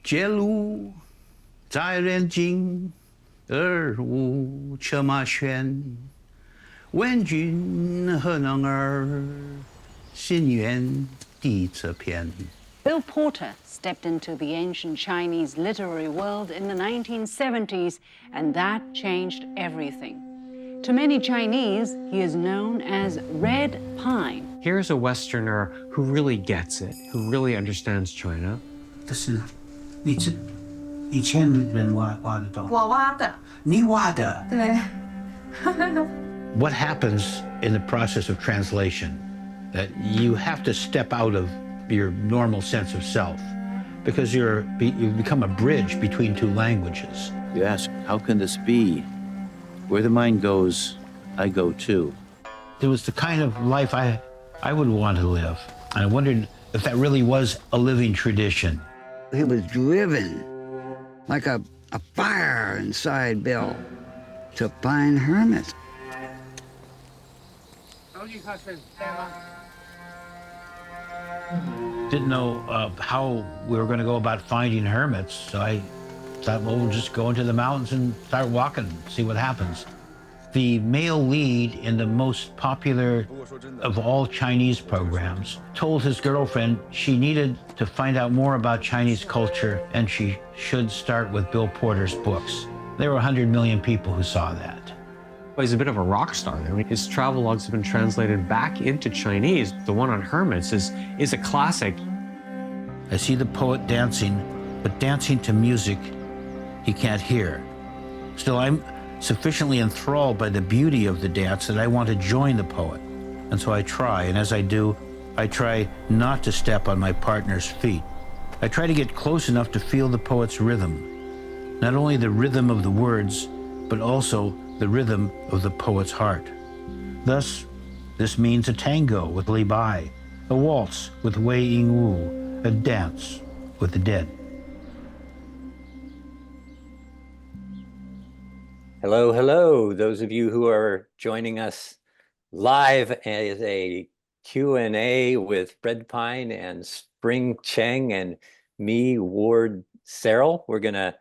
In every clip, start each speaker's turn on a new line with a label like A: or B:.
A: 街路在人境，而无车马喧。问君何能尔？心愿地则偏。
B: Bill Porter stepped into the ancient Chinese literary world in the 1970s, and that changed everything. To many Chinese, he is known as Red Pine.
C: Here's a Westerner who really gets it, who really understands China.
A: 这是以前人挖的洞。
D: 我挖的。
A: 你挖的。
D: 对。
A: What happens in the process of translation? That you have to step out of your normal sense of self, because you become a bridge between two languages.
E: You ask, how can this be? Where the mind goes, I go too.
A: It was the kind of life I would want to live. And I wondered if that really was a living tradition.
F: He was driven like a fire inside Bill to find hermits.
A: Didn't know how we were going to go about finding hermits, so I thought, well, we'll just go into the mountains and start walking, see what happens. The male lead in the most popular of all Chinese programs told his girlfriend she needed to find out more about Chinese culture and she should start with Bill Porter's books. There were 100 million people who saw that.
C: He's a bit of a rock star. I mean, his travelogues have been translated back into Chinese. The one on Hermits is a classic.
A: I see the poet dancing, but dancing to music he can't hear. Still, I'm sufficiently enthralled by the beauty of the dance that I want to join the poet. And so I try, and as I do, I try not to step on my partner's feet. I try to get close enough to feel the poet's rhythm. Not only the rhythm of the words, but also the rhythm of the poet's heart. Thus, this means a tango with Li Bai, a waltz with Wei Ying Wu, a dance with the dead.
G: Hello, hello. Those of you who are joining us live as a Q&A with Red Pine and Spring Cheng and me, Ward Serrill. We're going to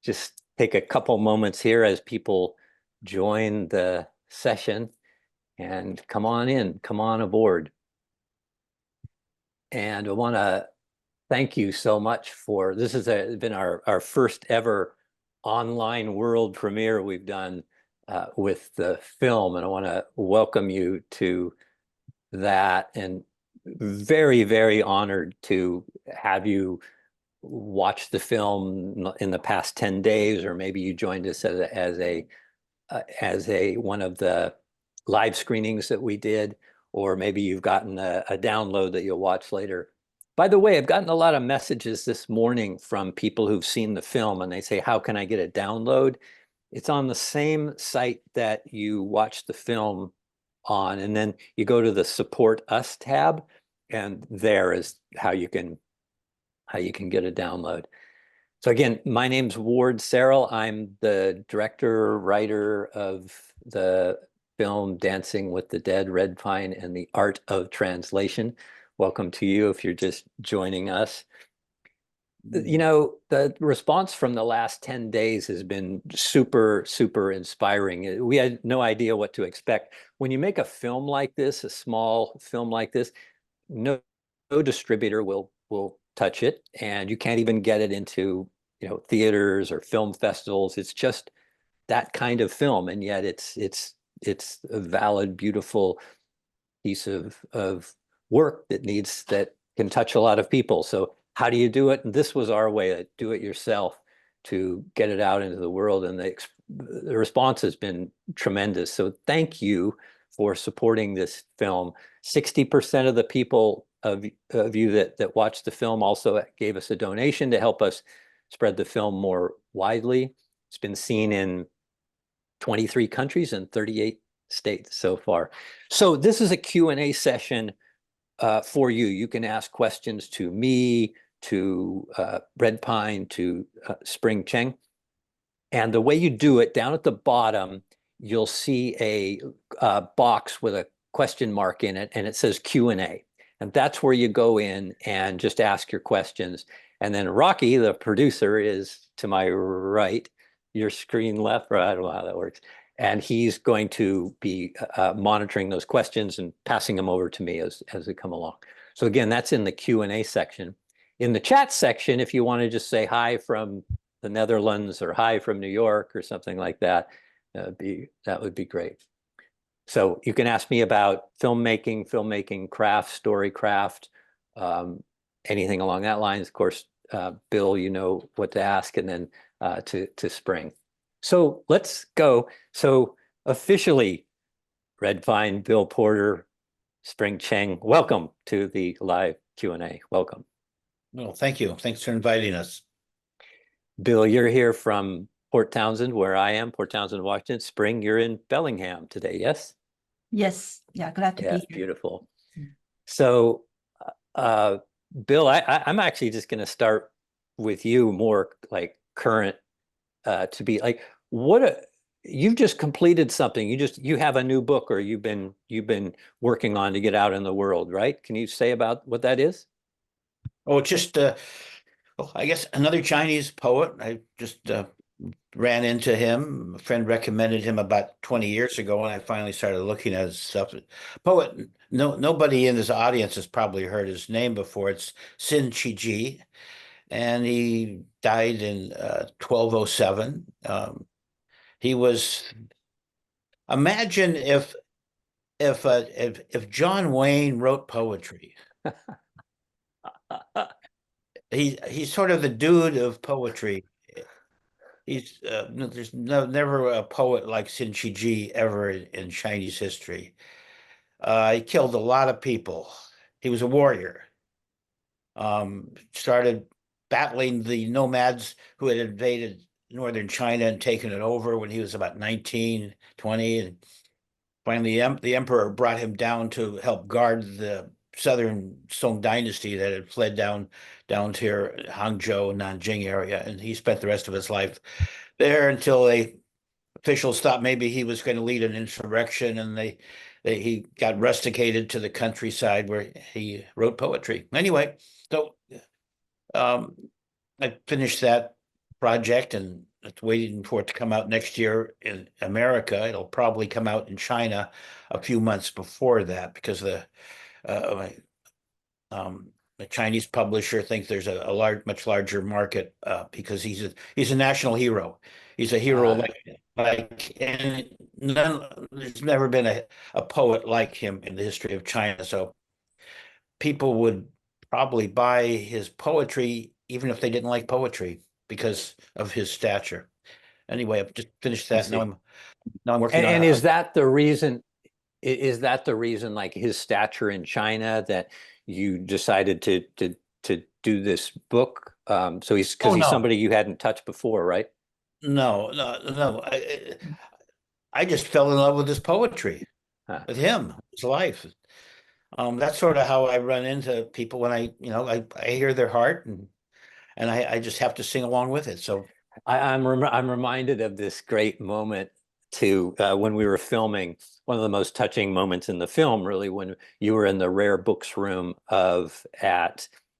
G: just take a couple moments here as people join the session and come on in, come on aboard. And I want to thank you so much for, this has been our first ever online world premiere we've done with the film, and I want to welcome you to that, and very, very honored to have you watch the film in the past 10 days, or maybe you joined us as a one of the live screenings that we did, or maybe you've gotten a download that you'll watch later. By the way, I've gotten a lot of messages this morning from people who've seen the film, and they say, how can I get a download? It's on the same site that you watch the film on, and then you go to the Support Us tab, and there is how you can get a download. So again, my name's Ward Serrill. I'm the director, writer of the film Dancing with the Dead, Red Pine, and the Art of Translation. Welcome to you if you're just joining us. You know, the response from the last 10 days has been super, super inspiring. We had no idea what to expect. When you make a film like this, a small film like this, no distributor will touch it, and you can't even get it into, you know, theaters or film festivals. It's just that kind of film, and yet it's a valid, beautiful piece of work that can touch a lot of people. So how do you do it? And this was our way to do it yourself, to get it out into the world, and the response has been tremendous. So thank you for supporting this film. 60% of the people of you that watched the film also gave us a donation to help us spread the film more widely. It's been seen in 23 countries and 38 states so far. So this is a Q&A session for you. You can ask questions to me, to Red Pine, to Spring Cheng. And the way you do it, down at the bottom, you'll see a box with a question mark in it, and it says Q&A. And that's where you go in and just ask your questions. And then Rocky, the producer, is to my right, your screen left, or I don't know how that works. And he's going to be monitoring those questions and passing them over to me as they come along. So again, that's in the Q&A section. In the chat section, if you want to just say hi from the Netherlands or hi from New York or something like that, that would be great. So you can ask me about filmmaking craft, story craft, anything along that lines. Of course, Bill, you know what to ask, and then to Spring. So let's go. So officially, Red Vine, Bill Porter, Spring Cheng, welcome to the live Q&A. Welcome.
A: Well, thank you. Thanks for inviting us.
G: Bill, you're here from Port Townsend, where I am, Port Townsend, Washington. Spring, you're in Bellingham today, yes?
D: Yes, yeah, glad to be here.
G: Beautiful. So, Bill, I'm actually just going to start with you, more like current, to be like, you've just completed something. You have a new book, or you've been working on to get out in the world, right? Can you say about what that is?
A: Oh, just I guess another Chinese poet. I just ran into him. A friend recommended him about 20 years ago, and I finally started looking at his stuff. Poet, nobody in this audience has probably heard his name before. It's Shin G, and he died in 1207. He was. Imagine if John Wayne wrote poetry. He's sort of the dude of poetry. He's there's never a poet like Shin Ji ever in Chinese history. He killed a lot of people. He was a warrior. Started battling the nomads who had invaded northern China and taken it over when he was about 19, 20. And finally, the emperor brought him down to help guard the southern Song dynasty that had fled down to here, Hangzhou, Nanjing area, and he spent the rest of his life there until officials thought maybe he was going to lead an insurrection, and he got rusticated to the countryside where he wrote poetry. Anyway, so I finished that project, and it's waiting for it to come out next year in America. It'll probably come out in China a few months before that, because the Chinese publisher thinks there's a much larger market, because he's a national hero. He's a hero and there's never been a poet like him in the history of China. So people would probably buy his poetry even if they didn't like poetry, because of his stature. Anyway, I've just finished that. Now I'm working on.
G: And is that the reason? Is that the reason, like his stature in China, that you decided to do this book? So he's somebody you hadn't touched before, right?
A: No. I just fell in love with his poetry, with him, his life. That's sort of how I run into people when I hear their heart, and I just have to sing along with it. So
G: I'm reminded of this great moment too, when we were filming. One of the most touching moments in the film, really, when you were in the rare books room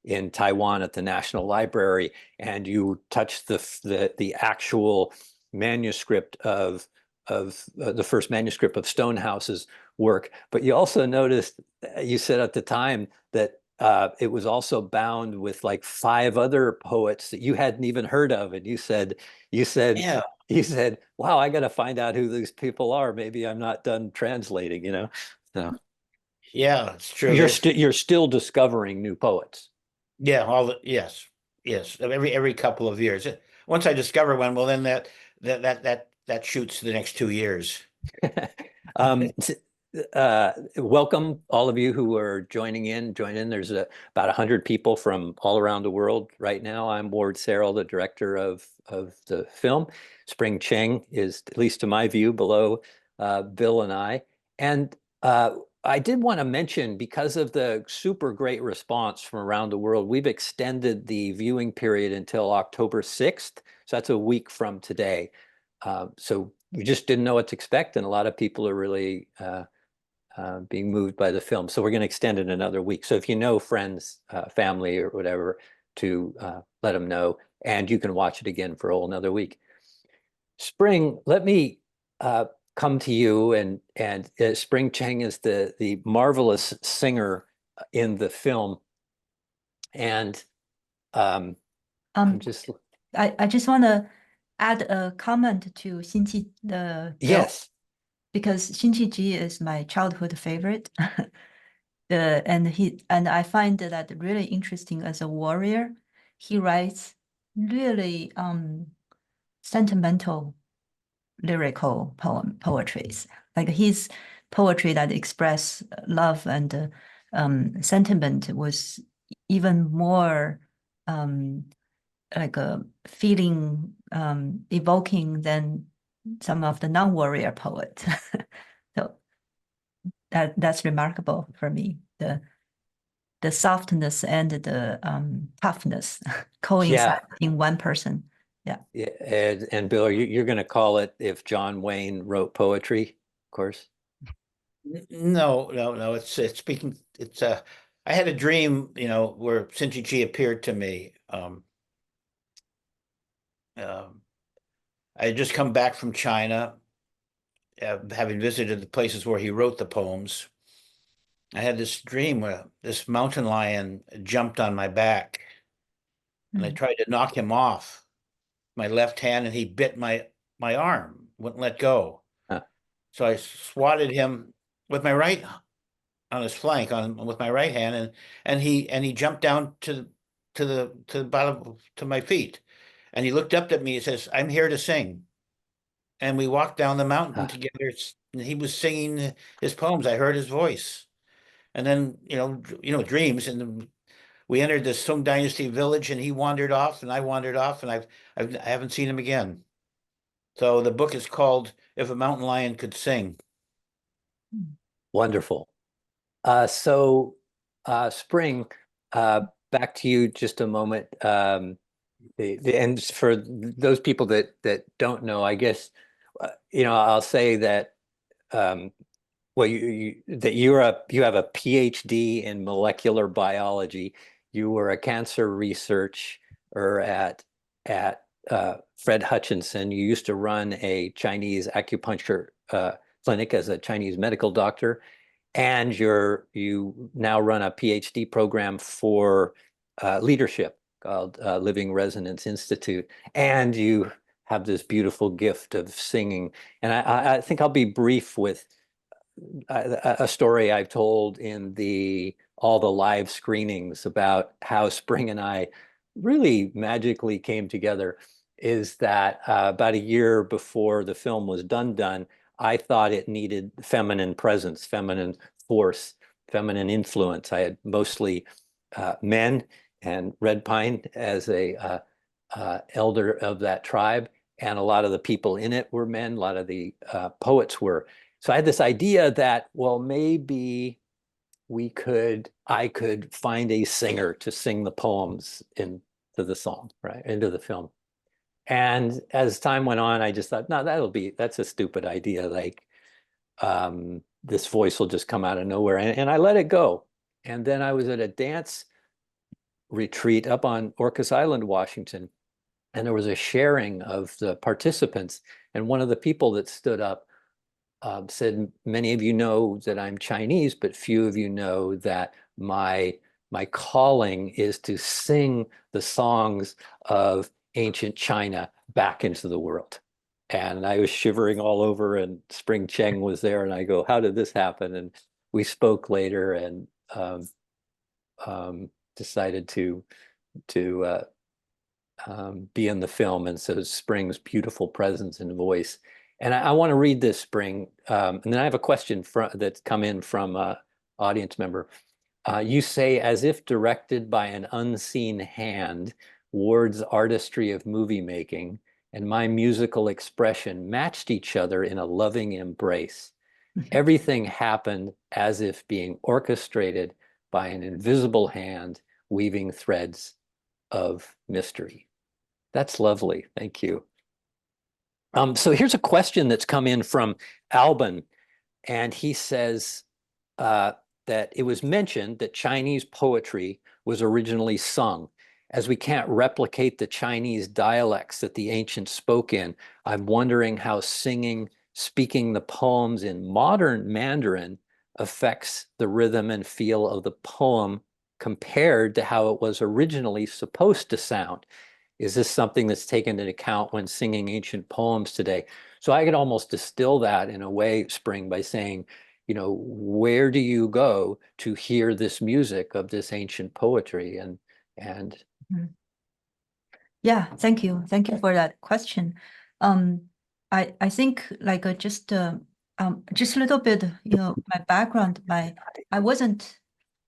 G: in Taiwan at the National Library, and you touched the actual manuscript of the first manuscript of Stonehouse's work. But you also noticed, you said at the time that it was also bound with like 5 other poets that you hadn't even heard of, and you said,
A: yeah.
G: You said, wow, I got to find out who these people are. Maybe I'm not done translating, So
A: Yeah, it's true.
G: You're still discovering new poets.
A: Yeah, yes. Every couple of years. Once I discover one, well, then that shoots the next 2 years.
G: Welcome all of you who are joining in. There's about 100 people from all around the world right now. I'm Ward Serrill, the director of the film. Spring Cheng is, at least to my view, below Bill and I. And I did want to mention, because of the super great response from around the world, we've extended the viewing period until October 6th. So that's a week from today. So we just didn't know what to expect, and a lot of people are really being moved by the film. So we're going to extend it another week. So if you know friends, family, or whatever, to let them know, and you can watch it again for a whole another week. Spring, let me come to you, and Spring Cheng is the marvelous singer in the film, and I'm just
D: I just want to add a comment to Shin G, the film,
G: yes,
D: because Shin G is my childhood favorite. And I find that really interesting as a warrior. He writes really sentimental lyrical poetries, like his poetry that express love and sentiment was even more like a feeling evoking than some of the non-warrior poets. So that's remarkable for me. The softness and the toughness coincide in one person. Yeah.
G: yeah. And Bill, you're going to call it if John Wayne wrote poetry, of course.
A: No. It's speaking. It's I had a dream, where Shin G appeared to me. I had just come back from China, having visited the places where he wrote the poems. I had this dream where this mountain lion jumped on my back, and I tried to knock him off my left hand, and he bit my arm, wouldn't let go.
G: Huh.
A: So I swatted him with my right on his flank with my right hand, and he jumped down to the bottom to my feet, and he looked up at me and says, "I'm here to sing." And we walked down the mountain together, and he was singing his poems. I heard his voice. And then, dreams, and we entered the Sung Dynasty village, and he wandered off, and I wandered off, and I haven't seen him again. So the book is called "If a Mountain Lion Could Sing."
G: Wonderful. So Spring, back to you just a moment. And for those people that don't know, I guess, I'll say that, well, you have a PhD in molecular biology. You were a cancer researcher at Fred Hutchinson. You used to run a Chinese acupuncture clinic as a Chinese medical doctor, and you now run a PhD program for leadership called Living Resonance Institute, and you have this beautiful gift of singing. And I think I'll be brief with a story I've told in all the live screenings about how Spring and I really magically came together. Is that about a year before the film was done, I thought it needed feminine presence, feminine force, feminine influence. I had mostly men and Red Pine as a elder of that tribe, and a lot of the people in it were men, a lot of the poets were. So I had this idea that, well, maybe I could find a singer to sing the poems into the song, right, into the film. And as time went on, I just thought, no, that's a stupid idea. Like, this voice will just come out of nowhere. And I let it go. And then I was at a dance retreat up on Orcas Island, Washington, and there was a sharing of the participants. And one of the people that stood up said, "Many of you know that I'm Chinese, but few of you know that my calling is to sing the songs of ancient China back into the world." And I was shivering all over, and Spring Cheng was there, and I go, "How did this happen?" And we spoke later, and decided to be in the film. And so Spring's beautiful presence and voice. And I want to read this, Spring, and then I have a question that's come in from an audience member. You say, "As if directed by an unseen hand, Ward's artistry of movie making and my musical expression matched each other in a loving embrace. Everything happened as if being orchestrated by an invisible hand weaving threads of mystery." That's lovely. Thank you. So here's a question that's come in from Alban, and he says that it was mentioned that Chinese poetry was originally sung, as we can't replicate the Chinese dialects that the ancients spoke in, I'm wondering how speaking the poems in modern Mandarin affects the rhythm and feel of the poem compared to how it was originally supposed to sound. Is this something that's taken into account when singing ancient poems today? So I could almost distill that in a way, Spring, by saying, you know, where do you go to hear this music of this ancient poetry? And
D: Yeah, thank you. Thank you for that question. I think like just a little bit, you know, my background, I wasn't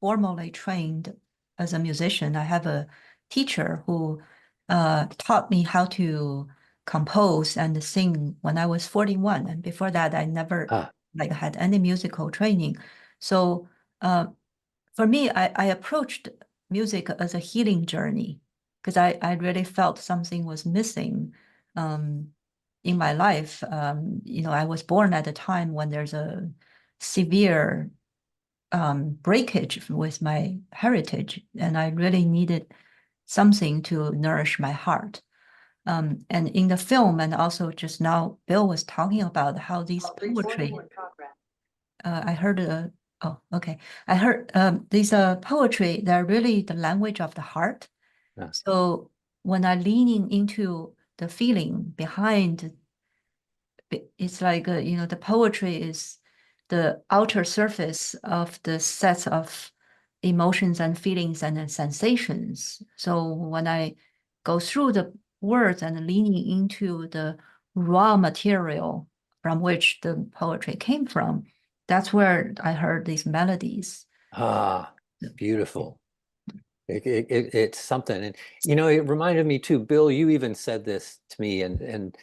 D: formally trained as a musician. I have a teacher who taught me how to compose and sing when I was 41. And before that, I never like had any musical training. So for me, I approached music as a healing journey because I really felt something was missing in my life. You know, I was born at a time when there's a severe breakage with my heritage, and I really needed something to nourish my heart. And in the film, and also just now, Bill was talking about how these poetry. I heard oh, okay. I heard these poetry, they're really the language of the heart.
G: Yeah.
D: So when I'm leaning into the feeling behind, it's like, you know, the poetry is the outer surface of the sets of emotions and feelings and then sensations. So when I go through the words and leaning into the raw material from which the poetry came from, that's where I heard these melodies.
G: Beautiful. It's something. And, you know, it reminded me too, Bill, you even said this to me and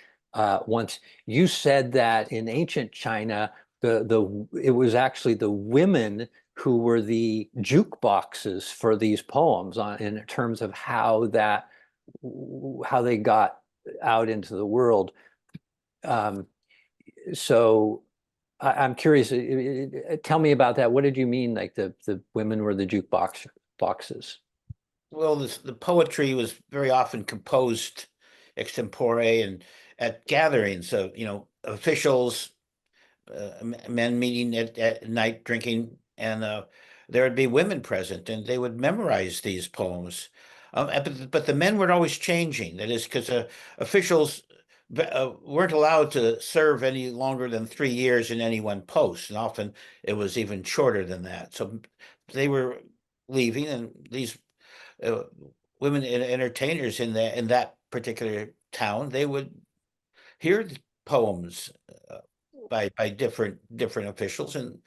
G: once you said that in ancient China, it was actually the women who were the jukeboxes for these poems in terms of how they got out into the world. So I'm curious, tell me about that. What did you mean, like the women were the boxes?
A: Well, the poetry was very often composed extempore and at gatherings of, you know, officials, men meeting at night drinking, and there would be women present, and they would memorize these poems. But the men were always changing. That is because officials weren't allowed to serve any longer than 3 years in any one post, and often it was even shorter than that. So they were leaving, and these women entertainers in that particular town, they would hear the poems by different officials, and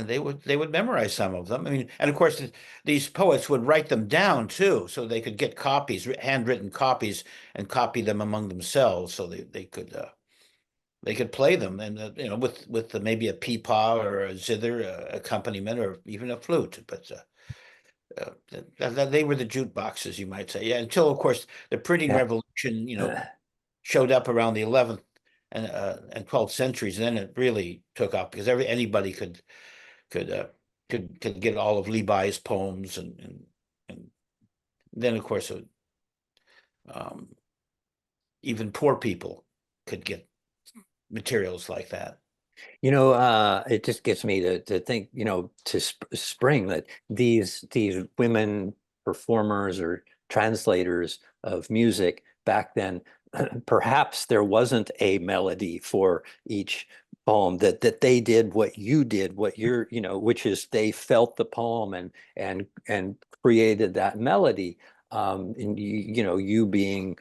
A: they would memorize some of them. I mean, and of course these poets would write them down too, so they could get copies, handwritten copies, and copy them among themselves, so they could play them, and you know, with maybe a peepaw or a zither accompaniment, or even a flute. But they were the jukeboxes, you might say. Yeah, until of course the printing revolution, you know, showed up around the 11th and 12th centuries, and then it really took off because anybody could get all of Li Bai's poems, and then of course even poor people could get materials like that.
G: You know, it just gets me to think, you know, to Spring, that these women performers or translators of music back then, perhaps there wasn't a melody for each poem, that they did what you did, what you're, you know, which is they felt the poem and created that melody. And you know, you being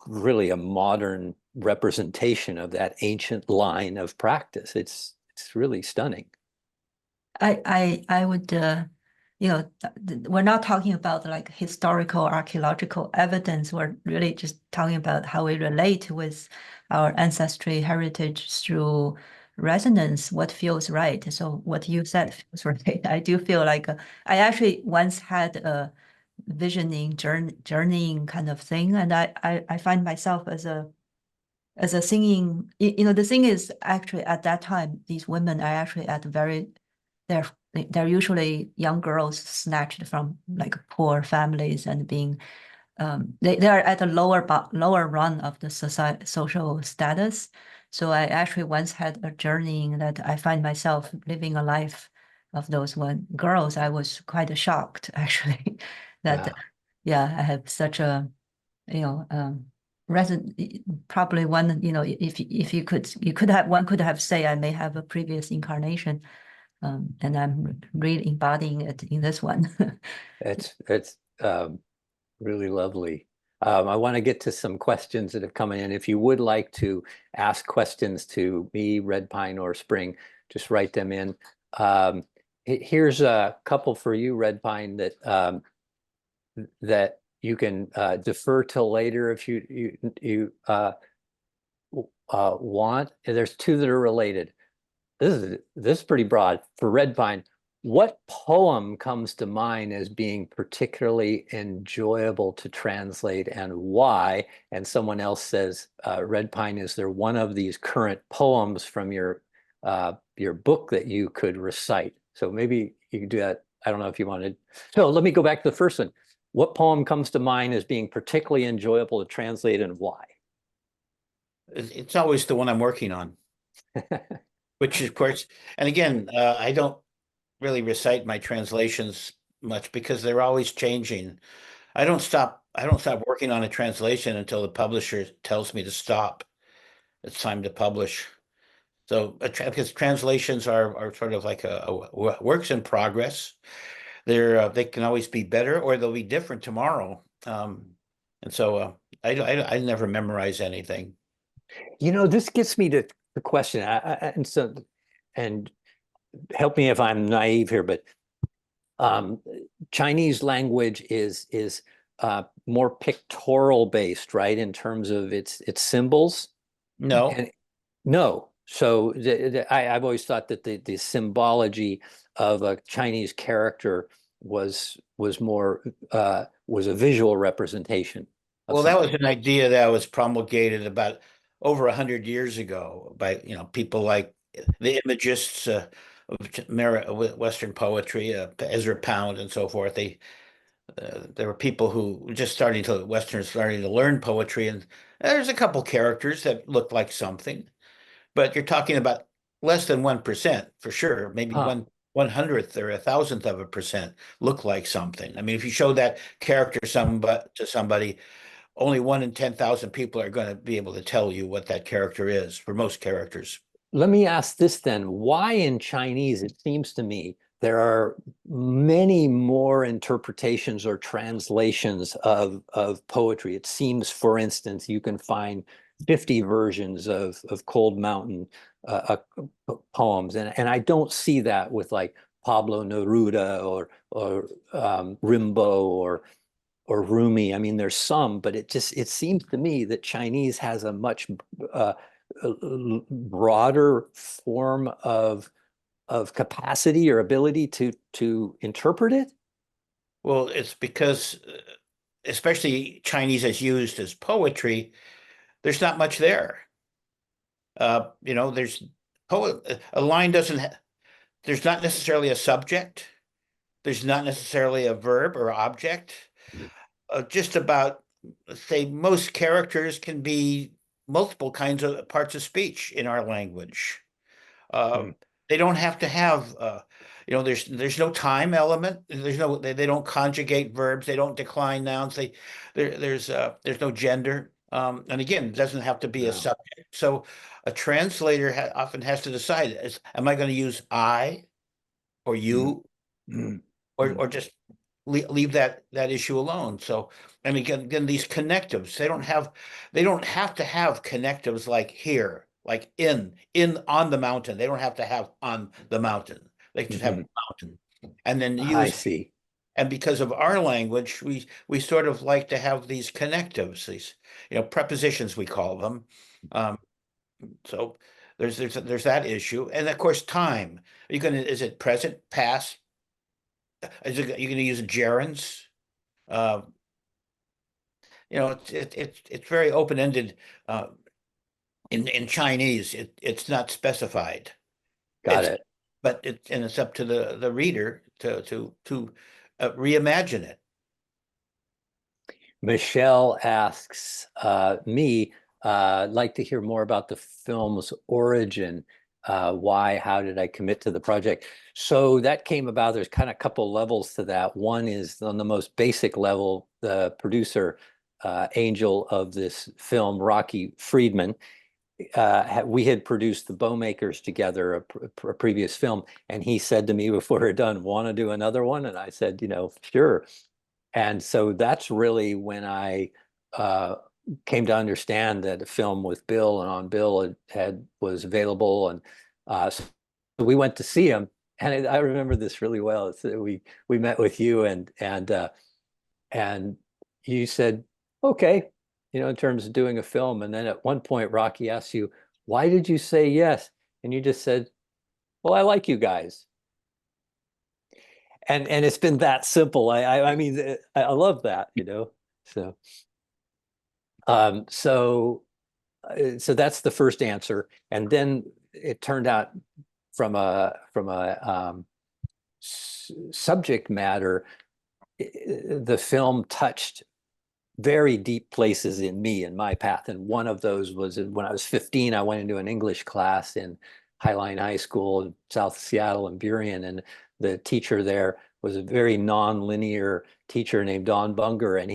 G: really a modern representation of that ancient line of practice. It's really stunning.
D: I would, you know, we're not talking about like historical archaeological evidence. We're really just talking about how we relate with our ancestry heritage through resonance, what feels right. So what you said feels right. I do feel like I actually once had a visioning journeying kind of thing, and I find myself as a singing, you know, the thing is actually at that time, these women are actually at they're usually young girls snatched from like poor families and being they are at a lower run of the social status. So I actually once had a journey that I find myself living a life of those girls. I was quite shocked actually that
G: Yeah.
D: I have such a probably one, if you could have, one could have say I may have a previous incarnation, and I'm really embodying it in this one.
G: It's really lovely. I want to get to some questions that have come in. If you would like to ask questions to me, Red Pine, or Spring, just write them in. Here's a couple for you, Red Pine, that you can defer till later if you want. There's two that are related. This is pretty broad. For Red Pine, what poem comes to mind as being particularly enjoyable to translate, and why? And someone else says, Red Pine, is there one of these current poems from your book that you could recite? So maybe you could do that. I don't know if you wanted. So let me go back to the first one. What poem comes to mind as being particularly enjoyable to translate, and why?
A: It's always the one I'm working on, which of course, and again, I don't really recite my translations much because they're always changing. I don't stop working on a translation until the publisher tells me to stop. It's time to publish. So because translations are sort of like a works in progress. They can always be better, or they'll be different tomorrow. And so I never memorize anything.
G: This gets me to the question, and help me if I'm naive here, but Chinese language is more pictorial based, right, in terms of its symbols?
A: No.
G: No. So I've always thought that the symbology of a Chinese character was a visual representation.
A: Well, that was an idea that was promulgated about over 100 years ago by people like the imagists of Western poetry, Ezra Pound and so forth. There were people who Westerners starting to learn poetry, and there's a couple characters that look like something, but you're talking about less than 1% for sure, maybe 1/100th or 1,000th of a percent look like something. I mean, if you show that character to somebody, only 1 in 10,000 people are going to be able to tell you what that character is for most characters.
G: Let me ask this then. Why in Chinese, it seems to me, there are many more interpretations or translations of poetry? It seems, for instance, you can find 50 versions of Cold Mountain poems. And I don't see that with like Pablo Neruda or Rimbaud or Rumi. I mean, there's some, but it seems to me that Chinese has a much broader form of capacity or ability to interpret it.
A: Well, it's because, especially Chinese as used as poetry, there's not much there. There's a line there's not necessarily a subject. There's not necessarily a verb or object. Just about, say, most characters can be multiple kinds of parts of speech in our language. They don't have to have, there's no time element. They don't conjugate verbs. They don't decline nouns. There's no gender. And again, it doesn't have to be a subject. So a translator often has to decide, am I going to use I or you, or just leave that issue alone? So, and again, these connectives, they don't have to have connectives like here, like in on the mountain. They don't have to have on the mountain. They just have mountain, and then use.
G: I see.
A: And because of our language, we sort of like to have these connectives, these prepositions, we call them. So there's that issue, and of course time. Is it present, past? You're going to use gerunds? It's very open-ended. In Chinese, it's not specified.
G: Got it.
A: But it's up to the reader to reimagine it.
G: Michelle asks me, I'd like to hear more about the film's origin. Why, how did I commit to the project? So that came about, there's kind of a couple levels to that. One is on the most basic level, the producer, angel of this film, Rocky Friedman, we had produced The Bowmakers together, a previous film, and he said to me before we're done, want to do another one? And I said, sure. And so that's really when I came to understand that a film with Bill and on Bill was available, and so we went to see him. And I remember this really well. We met with you, and you said, okay, in terms of doing a film. And then at one point, Rocky asked you, why did you say yes? And you just said, well, I like you guys. And it's been that simple. I mean, I love that, So, so that's the first answer. And then it turned out from a subject matter, the film touched very deep places in me and my path. And one of those was when I was 15, I went into an English class in Highline High School in south of Seattle and Burien. And the teacher there was a very non-linear teacher named Don Bunger. And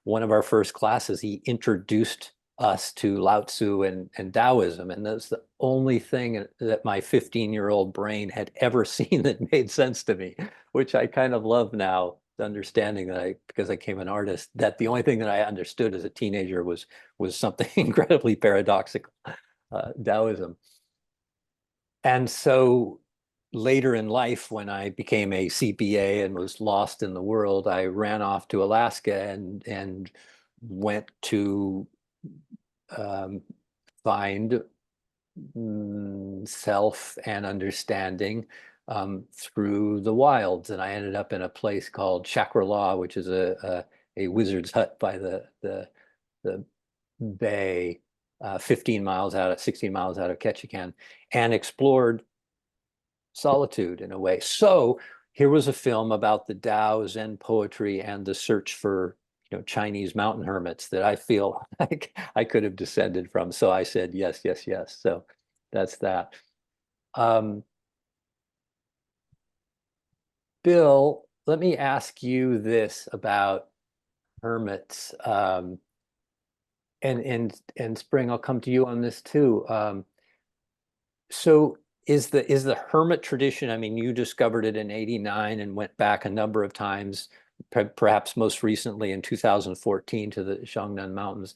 G: one of our first classes, he introduced us to Lao Tzu and Taoism. And that's the only thing that my 15-year-old brain had ever seen that made sense to me, which I kind of love now, understanding that because I became an artist, that the only thing that I understood as a teenager was something incredibly paradoxical, Taoism. And so later in life, when I became a CPA and was lost in the world, I ran off to Alaska and went to find self and understanding through the wilds. And I ended up in a place called Shakra-La, which is a wizard's hut by the bay, 16 miles out of Ketchikan, and explored solitude in a way. So here was a film about the Tao, Zen poetry, and the search for Chinese mountain hermits that I feel like I could have descended from. So I said yes, yes, yes. So that's that. Bill, let me ask you this about hermits. And Spring, I'll come to you on this too. So is the hermit tradition, I mean, you discovered it in '89 and went back a number of times, perhaps most recently in 2014 to the Shangnan Mountains.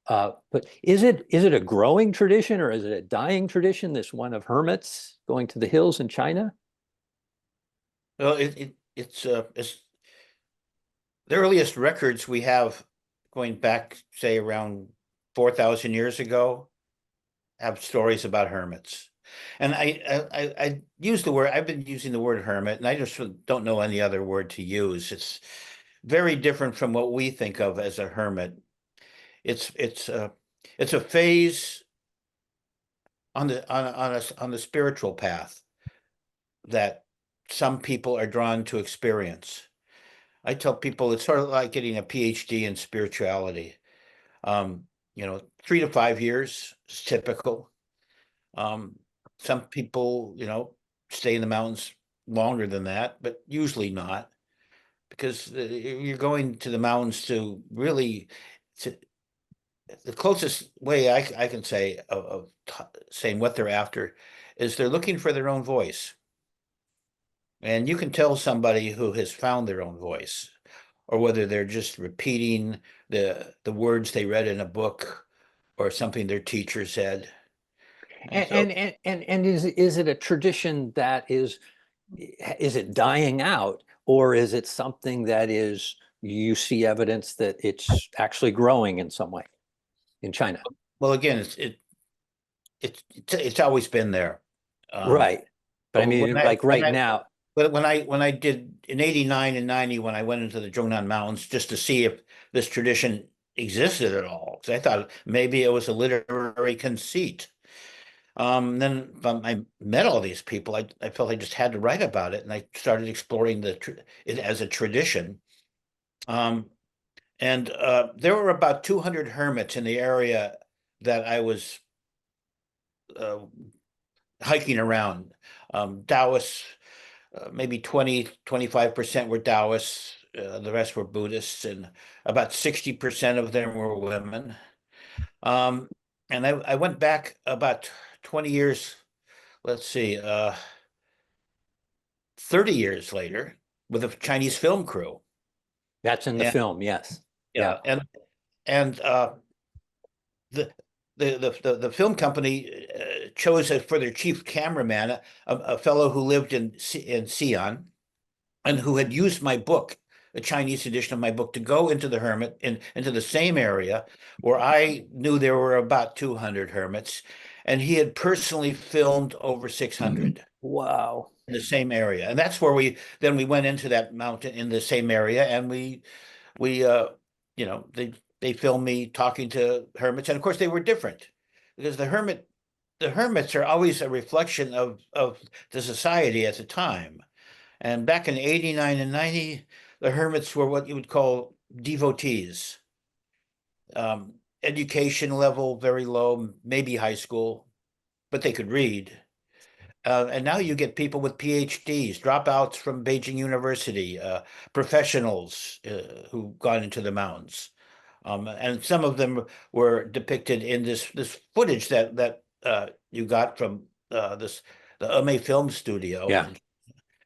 G: But is it a growing tradition, or is it a dying tradition, this one of hermits going to the hills in China?
A: Well, it's the earliest records we have going back, say, around 4,000 years ago, have stories about hermits. And I use the word, I've been using the word hermit, and I just don't know any other word to use. It's very different from what we think of as a hermit. It's a phase on the spiritual path that some people are drawn to experience. I tell people it's sort of like getting a PhD in spirituality. 3 to 5 years is typical. Some people, stay in the mountains longer than that, but usually not, because you're going to the mountains to really, the closest way I can say of saying what they're after is they're looking for their own voice. And you can tell somebody who has found their own voice, or whether they're just repeating the words they read in a book or something their teacher said.
G: And is it a tradition that is it dying out, or is it something that you see evidence that it's actually growing in some way in China?
A: Well, again, it's always been there.
G: Right. But I mean, now.
A: But when I did in '89 and '90, when I went into the Zhongnan Mountains just to see if this tradition existed at all, because I thought maybe it was a literary conceit. Then I met all these people. I felt I just had to write about it, and I started exploring it as a tradition. And there were about 200 hermits in the area that I was uh, hiking around. Taoists, maybe 25% were Taoists, the rest were Buddhists, and about 60% of them were women. Um, and I went back about 20 years, let's see, 30 years later with a Chinese film crew.
G: That's in the
A: And
G: film, yes.
A: yeah, and the the film company chose for their chief cameraman a fellow who lived in Xi'an and who had used my book, a Chinese edition of my book, to go into the hermit into the same area where I knew there were about 200 hermits, and he had personally filmed over 600
G: Wow.
A: in the same area. And that's where we went into that mountain in the same area, and we they filmed me talking to hermits, and of course they were different because the hermits are always a reflection of the society at the time. And back in 89 and 90, the hermits were what you would call devotees. Education level very low, maybe high school, but they could read. And now you get people with PhDs, dropouts from Beijing University, professionals who've gone into the mountains. And some of them were depicted in this footage that you got from the Ame Film Studio.
G: Yeah.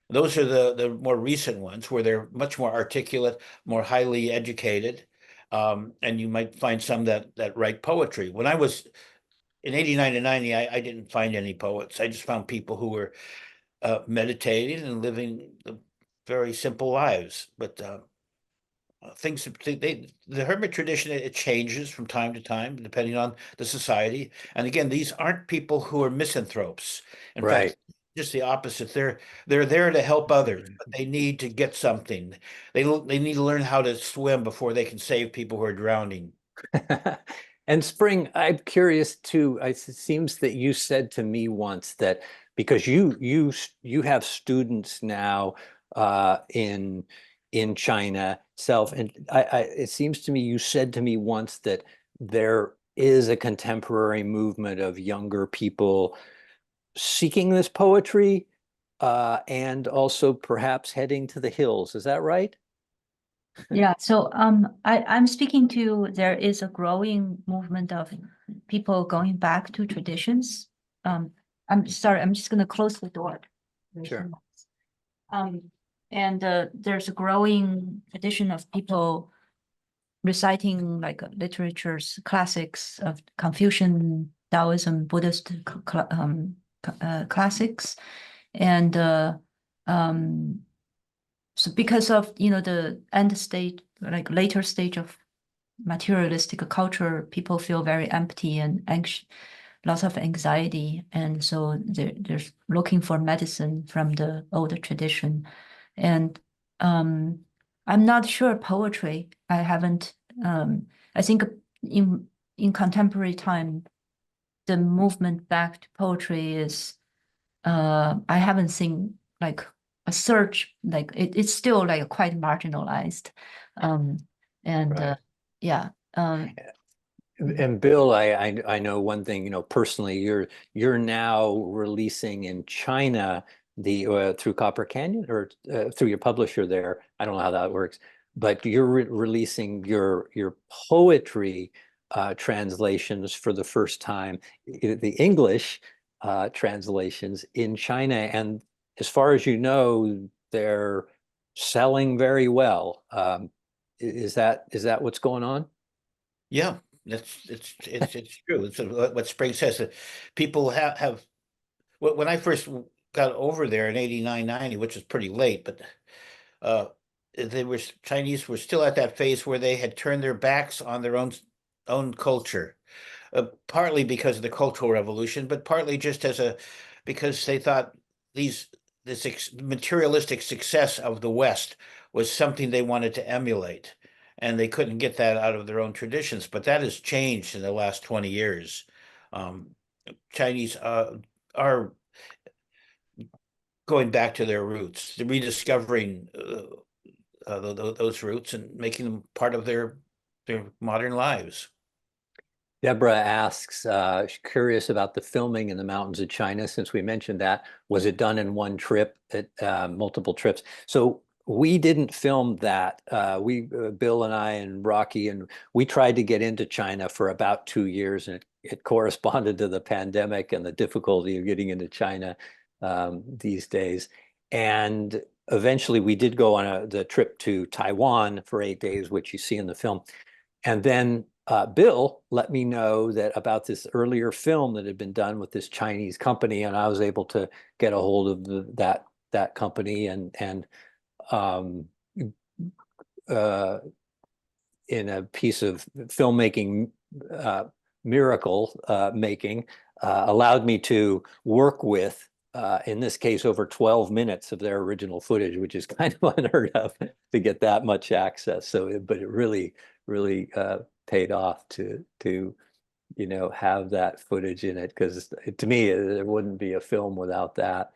A: Those are the more recent ones where they're much more articulate, more highly educated. And you might find some that write poetry. When I was in 89 and 90, I didn't find any poets. I just found people who were meditating and living very simple lives. But the hermit tradition, it changes from time to time depending on the society. And again, these aren't people who are misanthropes. In
G: Right.
A: fact, just the opposite. They're there to help others, but they need to get something. They need to learn how to swim before they can save people who are drowning.
G: And Spring, I'm curious too. It seems that you said to me once that because you have students now in China itself, and it seems to me you said to me once that there is a contemporary movement of younger people seeking this poetry and also perhaps heading to the hills. Is that right?
D: Yeah, so I'm speaking to there is a growing movement of people going back to traditions. I'm sorry, I'm just gonna close the door.
G: Sure.
D: And there's a growing tradition of people reciting like literatures, classics of Confucian, Taoism, Buddhist classics, and so because of the end state, like later stage of materialistic culture, people feel very empty and anxious, lots of anxiety, and so they're looking for medicine from the older tradition. And I'm not sure poetry. I haven't. I think in contemporary time, the movement back to poetry is. I haven't seen like a search, like it's still like quite marginalized. And
G: Right.
D: yeah.
G: And Bill, I know one thing, personally, you're now releasing in China the through Copper Canyon or through your publisher there. I don't know how that works, but you're releasing your poetry translations for the first time, the English translations in China, and as far as you know, they're selling very well. Is that what's going on?
A: Yeah, it's true. It's what Spring says. That people have when I first got over there in 89, 90, which was pretty late, but uh, Chinese were still at that phase where they had turned their backs on their own culture, partly because of the Cultural Revolution, but partly just because they thought this materialistic success of the West was something they wanted to emulate, and they couldn't get that out of their own traditions. But that has changed in the last 20 years. Um, Chinese are going back to their roots, rediscovering those roots and making them part of their modern lives.
G: Deborah asks, she's curious about the filming in the mountains of China, since we mentioned that. Was it done in one trip, at multiple trips? So we didn't film that. Bill and I and Rocky, and we tried to get into China for about 2 years, and it corresponded to the pandemic and the difficulty of getting into China these days. And eventually we did go on the trip to Taiwan for 8 days, which you see in the film. And then Bill let me know that about this earlier film that had been done with this Chinese company, and I was able to get a hold of that company and in a piece of filmmaking miracle making, allowed me to work with, in this case, over 12 minutes of their original footage, which is kind of unheard of to get that much access. So, but it really paid off to have that footage in it, because to me there wouldn't be a film without that.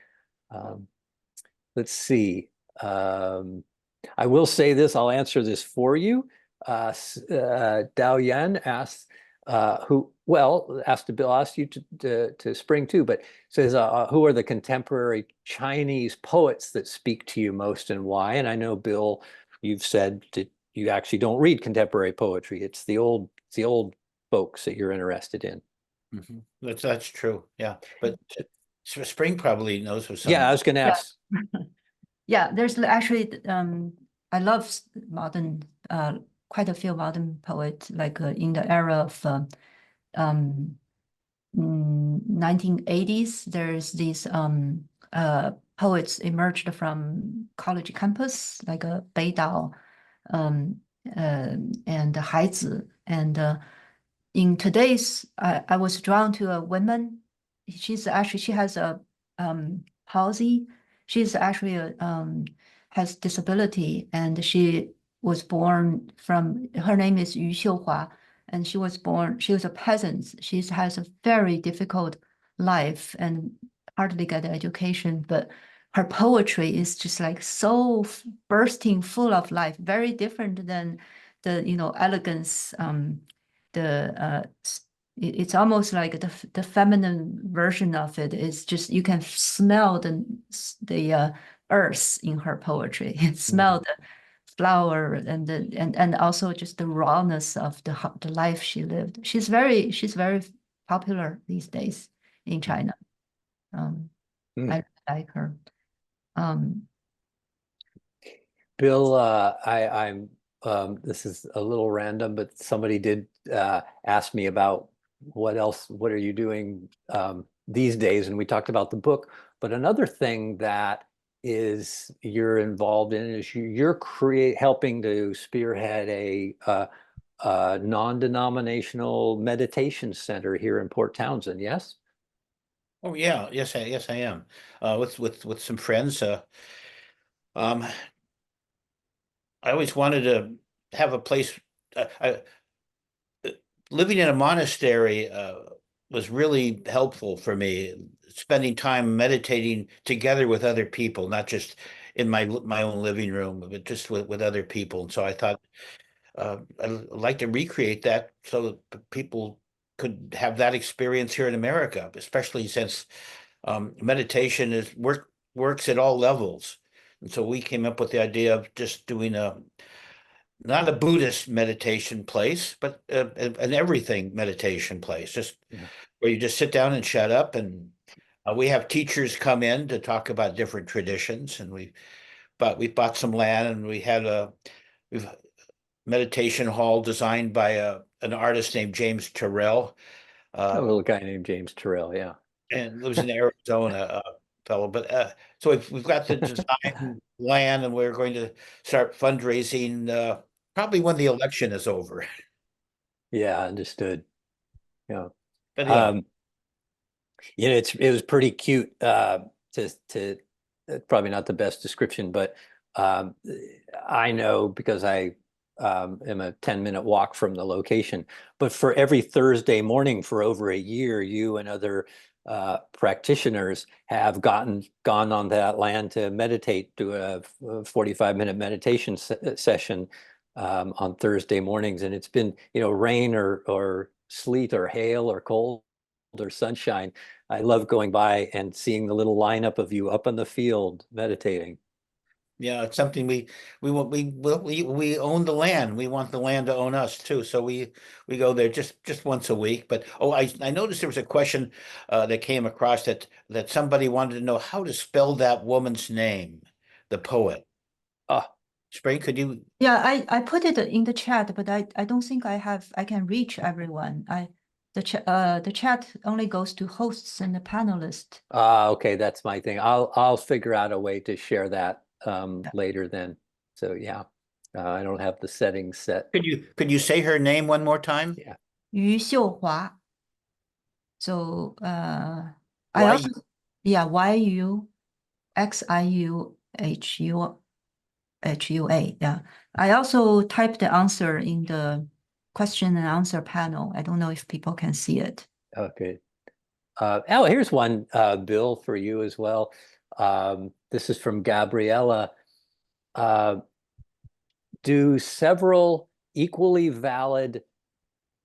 G: Let's see. I will say this. I'll answer this for you. Dao Yan asked, asked Bill, asked you to Spring too, but says, who are the contemporary Chinese poets that speak to you most and why? And I know, Bill, you've said that you actually don't read contemporary poetry. It's the old folks that you're interested in.
A: Mm-hmm. That's true. Yeah, but Spring probably knows of some.
G: Yeah, I was going to ask.
D: Yeah, there's actually I love modern, quite a few modern poets, like in the era of 1980s. There's these poets emerged from college campus, like Beidao and Haizi. And in today's, I was drawn to a woman. She has a palsy. She's actually has disability, and she was born from, her name is Yu Xiuhua, and she was a peasant. She has a very difficult life and hardly get education, but her poetry is just like so bursting full of life, very different than the elegance, it's almost like the feminine version of it is just, you can smell the earth in her poetry, and smell the flower and also just the rawness of the life she lived. She's very popular these days in China. I like her.
G: Bill, I'm this is a little random, but somebody did ask me about what are you doing these days, and we talked about the book. But another thing that you're involved in is you're helping to spearhead a non-denominational meditation center here in Port Townsend. Yes.
A: Oh yeah, yes I am. With some friends. I always wanted to have a place. Living in a monastery was really helpful for me. Spending time meditating together with other people, not just in my own living room, but just with other people. And so I thought I'd like to recreate that so that people could have that experience here in America, especially since meditation works at all levels. And so we came up with the idea of just doing not a Buddhist meditation place, but an everything meditation place, just where you just sit down and shut up. And we have teachers come in to talk about different traditions, and we bought some land, and we had a meditation hall designed by an artist named James Terrell.
G: A little guy named James Terrell, yeah.
A: And lives in Arizona, fellow. But so we've got the design land, and we're going to start fundraising probably when the election is over.
G: Yeah, understood. Yeah.
A: But yeah.
G: It was pretty cute to probably not the best description, but I know because I am a 10-minute walk from the location. But for every Thursday morning for over a year, you and other practitioners have gone on that land to meditate, do a 45-minute meditation session on Thursday mornings, and it's been, you know, rain or sleet or hail or cold or sunshine. I love going by and seeing the little lineup of you up in the field meditating.
A: Yeah, it's something we own the land. We want the land to own us too. So we go there just once a week. But I noticed there was a question that came across that somebody wanted to know how to spell that woman's name, the poet. Spring, could you?
D: Yeah, I put it in the chat, but I don't think I can reach everyone. The chat only goes to hosts and the panelists.
G: Okay, that's my thing. I'll figure out a way to share that later then. So yeah, I don't have the settings set.
A: Could you say her name one more time?
G: Yeah.
D: 余秀华. So I also, yeah, YUXIUHUA. Yeah. I also typed the answer in the question and answer panel. I don't know if people can see it.
G: Okay. Here's one, Bill, for you as well. This is from Gabriella. Do several equally valid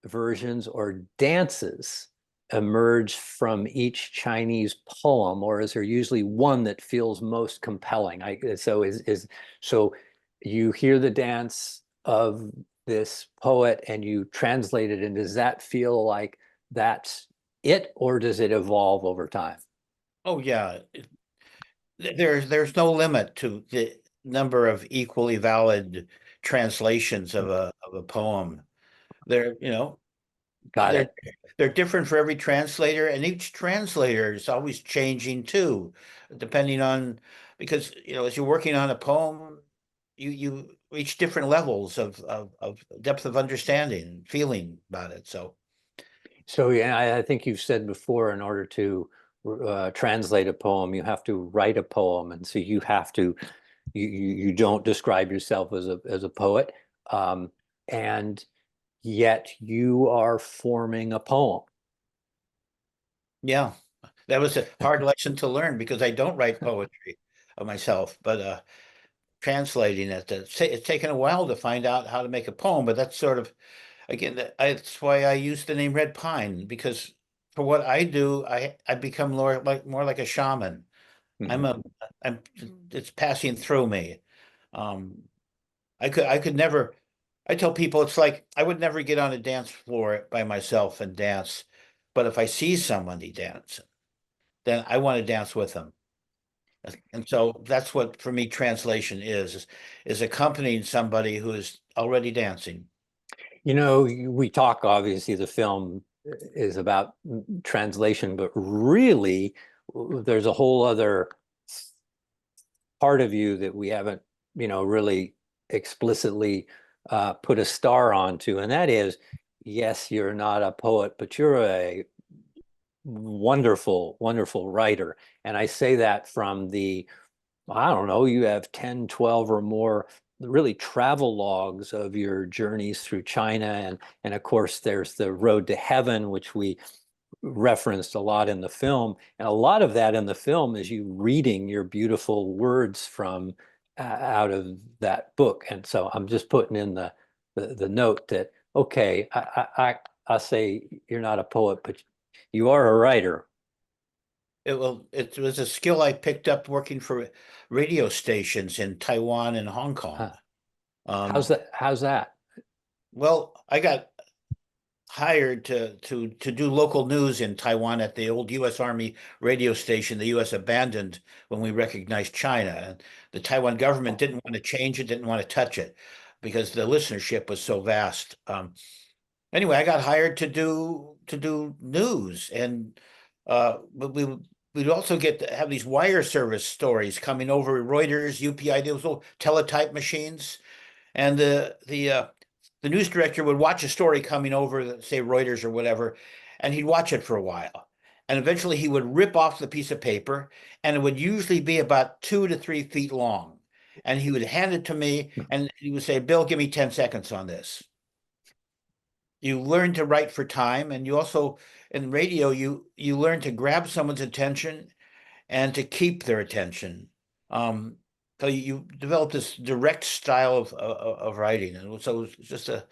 G: versions or dances emerge from each Chinese poem, or is there usually one that feels most compelling? So you hear the dance of this poet and you translate it, and does that feel like that's it, or does it evolve over time?
A: Oh yeah, there's no limit to the number of equally valid translations of a poem. They're, you know,
G: Got it.
A: they're different for every translator, and each translator is always changing too, depending on, because, you know, as you're working on a poem, you reach different levels of depth of understanding, feeling about it. So
G: Yeah, I think you've said before, in order to translate a poem, you have to write a poem, and so you have to, you don't describe yourself as a poet, and yet you are forming a poem.
A: yeah, that was a hard lesson to learn because I don't write poetry of myself, but translating it, it's taken a while to find out how to make a poem. But that's sort of, again, that's why I use the name Red Pine, because for what I do, I become more like a shaman.
G: Mhm.
A: It's passing through me. I could never. I tell people it's like I would never get on a dance floor by myself and dance, but if I see somebody dancing, then I want to dance with them. And so that's what, for me, translation is accompanying somebody who is already dancing.
G: You know, we talk, obviously, the film is about translation, but really, there's a whole other part of you that we haven't, you know, really explicitly put a star onto, and that is, yes, you're not a poet, but you're a wonderful, wonderful writer. And I say that from I don't know, you have 10, 12 or more really travel logs of your journeys through China. And of course, there's the Road to Heaven, which we referenced a lot in the film. And a lot of that in the film is you reading your beautiful words from out of that book. And so I'm just putting in the note that, okay, I say you're not a poet, but you are a writer.
A: It was a skill I picked up working for radio stations in Taiwan and Hong Kong.
G: How's that?
A: Well, I got hired to do local news in Taiwan at the old U.S. Army radio station the U.S. abandoned when we recognized China. And the Taiwan government didn't want to change it, didn't want to touch it because the listenership was so vast. Anyway, I got hired to do news, and but we'd also get to have these wire service stories coming over Reuters, UPI, those little teletype machines, and the news director would watch a story coming over, say Reuters or whatever, and he'd watch it for a while. And eventually he would rip off the piece of paper, and it would usually be about 2 to 3 feet long. And he would hand it to me, and he would say, "Bill, give me 10 seconds on this." you learn to write for time, and you also in radio you learn to grab someone's attention and to keep their attention. So you develop this direct style of writing, and so it's just a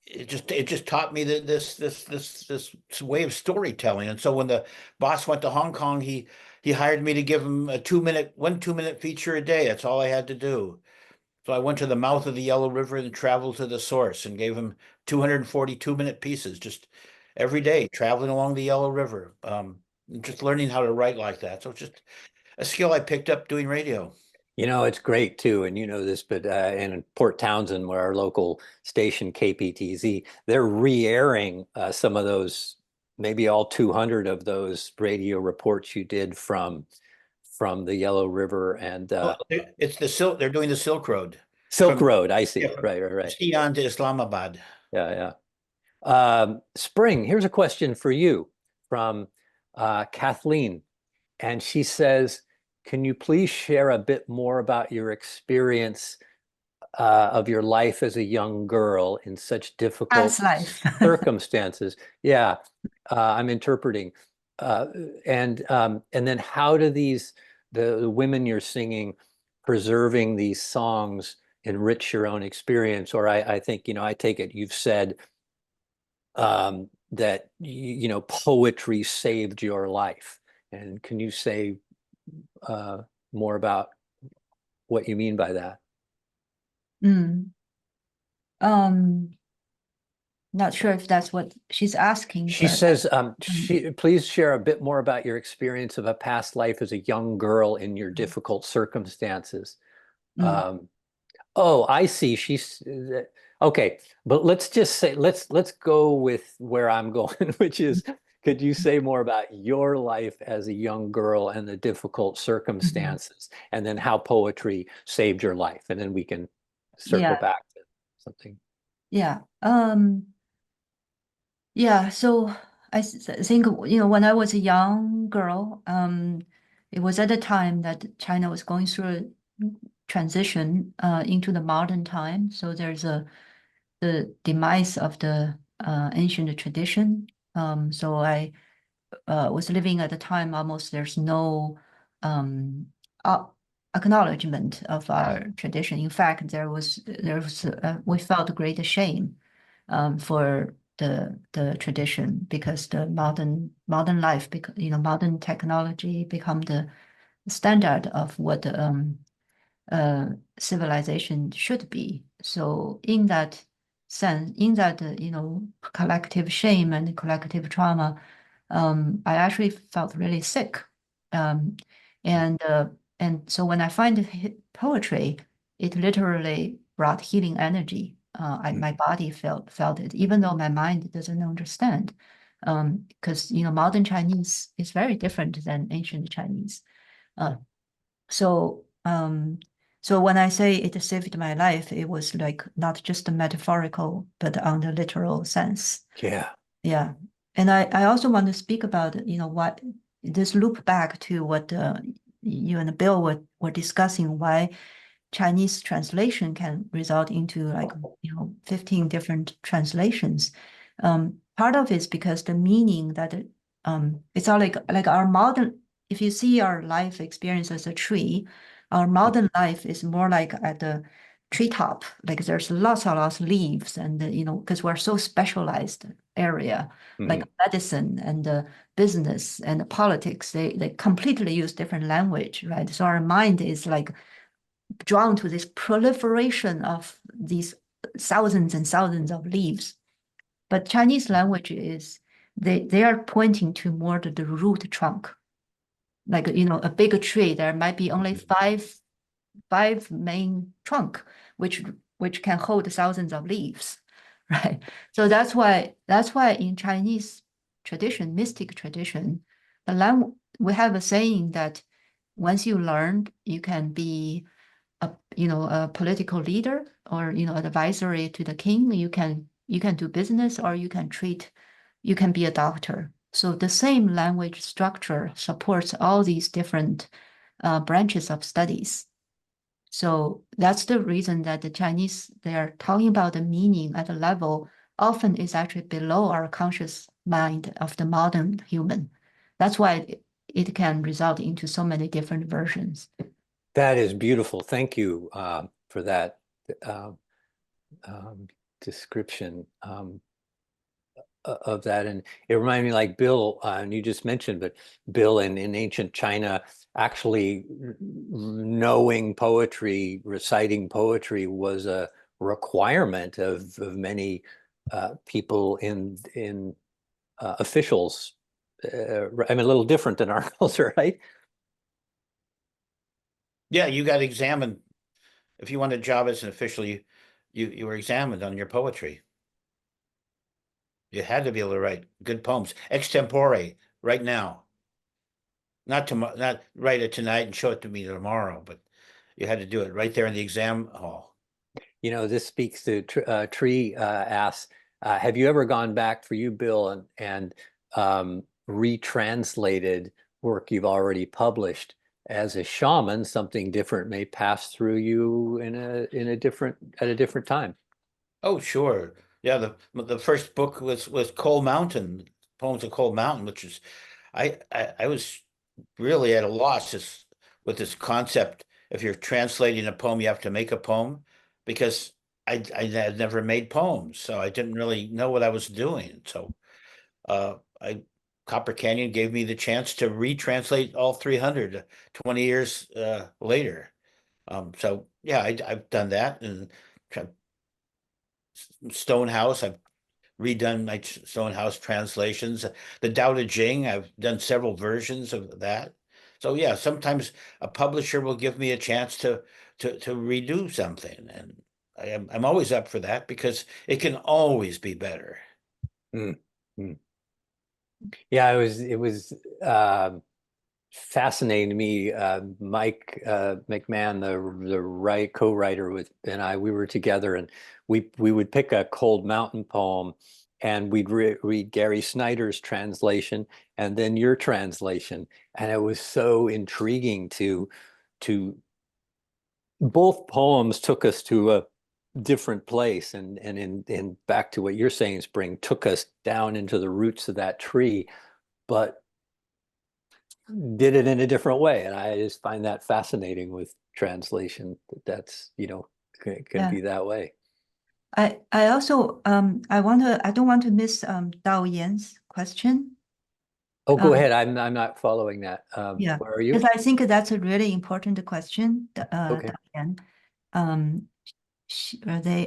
A: it just taught me that this way of storytelling. And so when the boss went to Hong Kong, he hired me to give him a 2-minute feature a day. That's all I had to do. So I went to the mouth of the Yellow River and traveled to the source and gave him 242-minute pieces just every day, traveling along the Yellow River. Just learning how to write like that. So it's just a skill I picked up doing radio.
G: You know, it's great too, and you know this, but in Port Townsend, where our local station KPTZ, they're re-airing some of those, maybe all 200 of those radio reports you did from the Yellow River and
A: It's they're doing the Silk Road.
G: Silk
A: from-
G: Road. I see.
A: yeah, from
G: Right.
A: Xi'an to Islamabad.
G: Yeah. Spring, here's a question for you from Kathleen, and she says, can you please share a bit more about your experience of your life as a young girl in such difficult
D: Past life.
G: circumstances? Yeah, I'm interpreting. And then how do the women you're singing preserving these songs enrich your own experience? Or I think, I take it you've said that, poetry saved your life. And can you say more about what you mean by that?
D: Not sure if that's what she's asking.
G: She says, please share a bit more about your experience of a past life as a young girl in your difficult circumstances. Oh, I see. She's okay, but let's just say let's go with where I'm going, which is, could you say more about your life as a young girl and the difficult circumstances, and then how poetry saved your life, and then we can circle back to something.
D: Yeah. So I think, when I was a young girl, it was at the time that China was going through a transition into the modern time. So there's the demise of the ancient tradition. So I was living at the time, almost there's no acknowledgement of our tradition. In fact, we felt great shame for the tradition, because the modern life, modern technology become the standard of what civilization should be. So in that sense, collective shame and collective trauma, I actually felt really sick. And so when I find poetry, it literally brought healing energy. My body felt it, even though my mind doesn't understand. Because modern Chinese is very different than ancient Chinese. So when I say it saved my life, it was like not just a metaphorical, but on the literal sense. Yeah. And I also want to speak about, what this loop back to what you and Bill were discussing, why Chinese translation can result into 15 different translations. Part of it is because the meaning that it's all like our modern, if you see our life experience as a tree, our modern life is more like at the treetop, like there's lots of leaves, and because we're so specialized area, like medicine and business and politics, they completely use different language, right? So our mind is like drawn to this proliferation of these thousands and thousands of leaves. But Chinese language is, they are pointing to more to the root trunk. Like, a big tree, there might be only five main trunk, which can hold thousands of leaves, right? So that's why in Chinese tradition, mystic tradition, we have a saying that once you learn, you can be a political leader, or advisory to the king. You can do business, or you can be a doctor. So the same language structure supports all these different branches of studies. So that's the reason that the Chinese, they are talking about the meaning at a level often is actually below our conscious mind of the modern human. That's why it can result into so many different versions.
G: That is beautiful. Thank you for that description of that. And it reminded me, like Bill, and you just mentioned, but Bill in ancient China, actually knowing poetry, reciting poetry was a requirement of many people in officials. I mean, a little different than our culture, right?
A: Yeah, you got examined. If you want a job as an official, you were examined on your poetry. You had to be able to write good poems, extempore, right now. Not write it tonight and show it to me tomorrow, but you had to do it right there in the exam hall.
G: You know, this speaks to Tree asks, have you ever gone back for you, Bill, and retranslated work you've already published? As a shaman, something different may pass through you at a different time.
A: Oh, sure. Yeah, the first book was Coal Mountain, Poems of Coal Mountain, which is I was really at a loss with this concept. If you're translating a poem, you have to make a poem, because I had never made poems, so I didn't really know what I was doing. So Copper Canyon gave me the chance to retranslate all 300 20 years later. So yeah, I've done that. And Stonehouse, I've redone my Stonehouse translations. The Tao Te Ching, I've done several versions of that. So yeah, sometimes a publisher will give me a chance to redo something, and I'm always up for that, because it can always be better.
G: Mm. Mm. Yeah, it was fascinating to me. Mike McMahon, the co-writer with we were together, and we would pick a Cold Mountain poem, and we'd read Gary Snyder's translation and then your translation, and it was so intriguing to both poems took us to a different place, and in back to what you're saying, Spring, took us down into the roots of that tree, but did it in a different way. And I just find that fascinating with translation, that's, can be that way.
D: I also I don't want to miss Dao Yan's question.
G: Oh, go ahead. I'm not following that.
D: Yeah,
G: Where are you?
D: because I think that's a really important question.
G: Okay.
D: Dao Yan.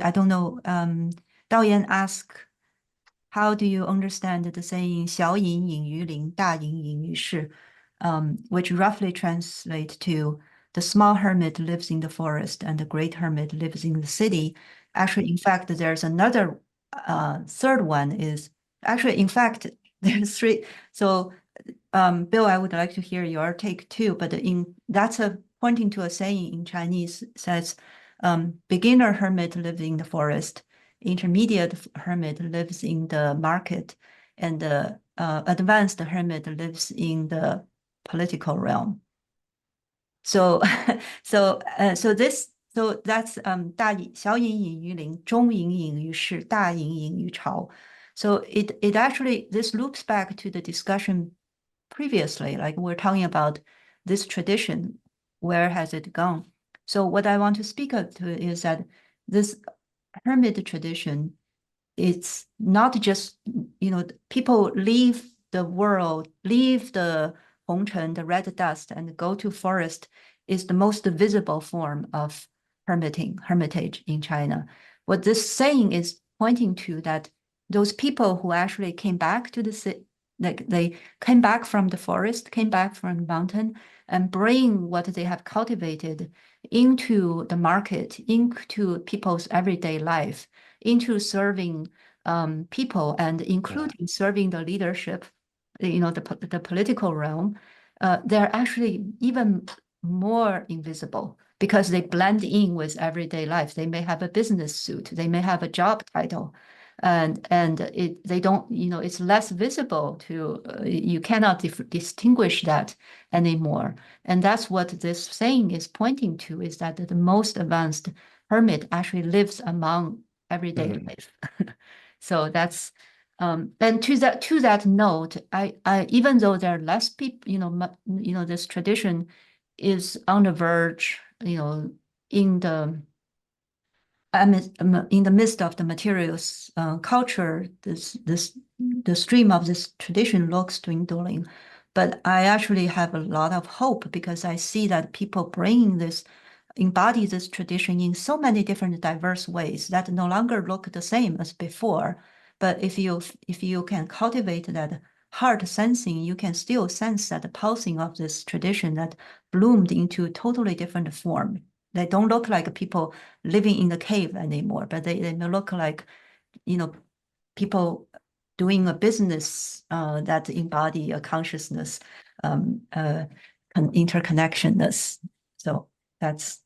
D: I don't know. Dao Yan asked, how do you understand the saying 小隐隐于林，大隐隐于市, which roughly translate to the small hermit lives in the forest and the great hermit lives in the city. Actually, in fact, there's another third one is actually, in fact, there's three. So, Bill, I would like to hear your take too, but that's pointing to a saying in Chinese says, beginner hermit lives in the forest, intermediate hermit lives in the market, and the advanced hermit lives in the political realm. So that's 小隐隐于林，中隐隐于市，大隐隐于朝. So it actually, this loops back to the discussion previously, like we're talking about this tradition, where has it gone? So what I want to speak up to is that this hermit tradition, it's not just, people leave the world, leave the Hongchen, the red dust, and go to forest is the most visible form of hermitage in China. What this saying is pointing to that those people who actually came back to the city, like they came back from the forest, came back from the mountain, and bring what they have cultivated into the market, into people's everyday life, into serving people, and including serving the leadership, the political realm. They're actually even more invisible because they blend in with everyday life. They may have a business suit, they may have a job title, and they don't, it's less visible to you cannot distinguish that anymore. And that's what this saying is pointing to, is that the most advanced hermit actually lives among everyday life. So that's and to that note, I even though there are less people, this tradition is on the verge, in the midst of the materials culture, the stream of this tradition looks dwindling. But I actually have a lot of hope, because I see that people embody this tradition in so many different diverse ways that no longer look the same as before. But if you can cultivate that heart sensing, you can still sense that the pulsing of this tradition that bloomed into totally different form. They don't look like people living in the cave anymore, but they look like, people doing a business that embody a consciousness, interconnectionness. So that's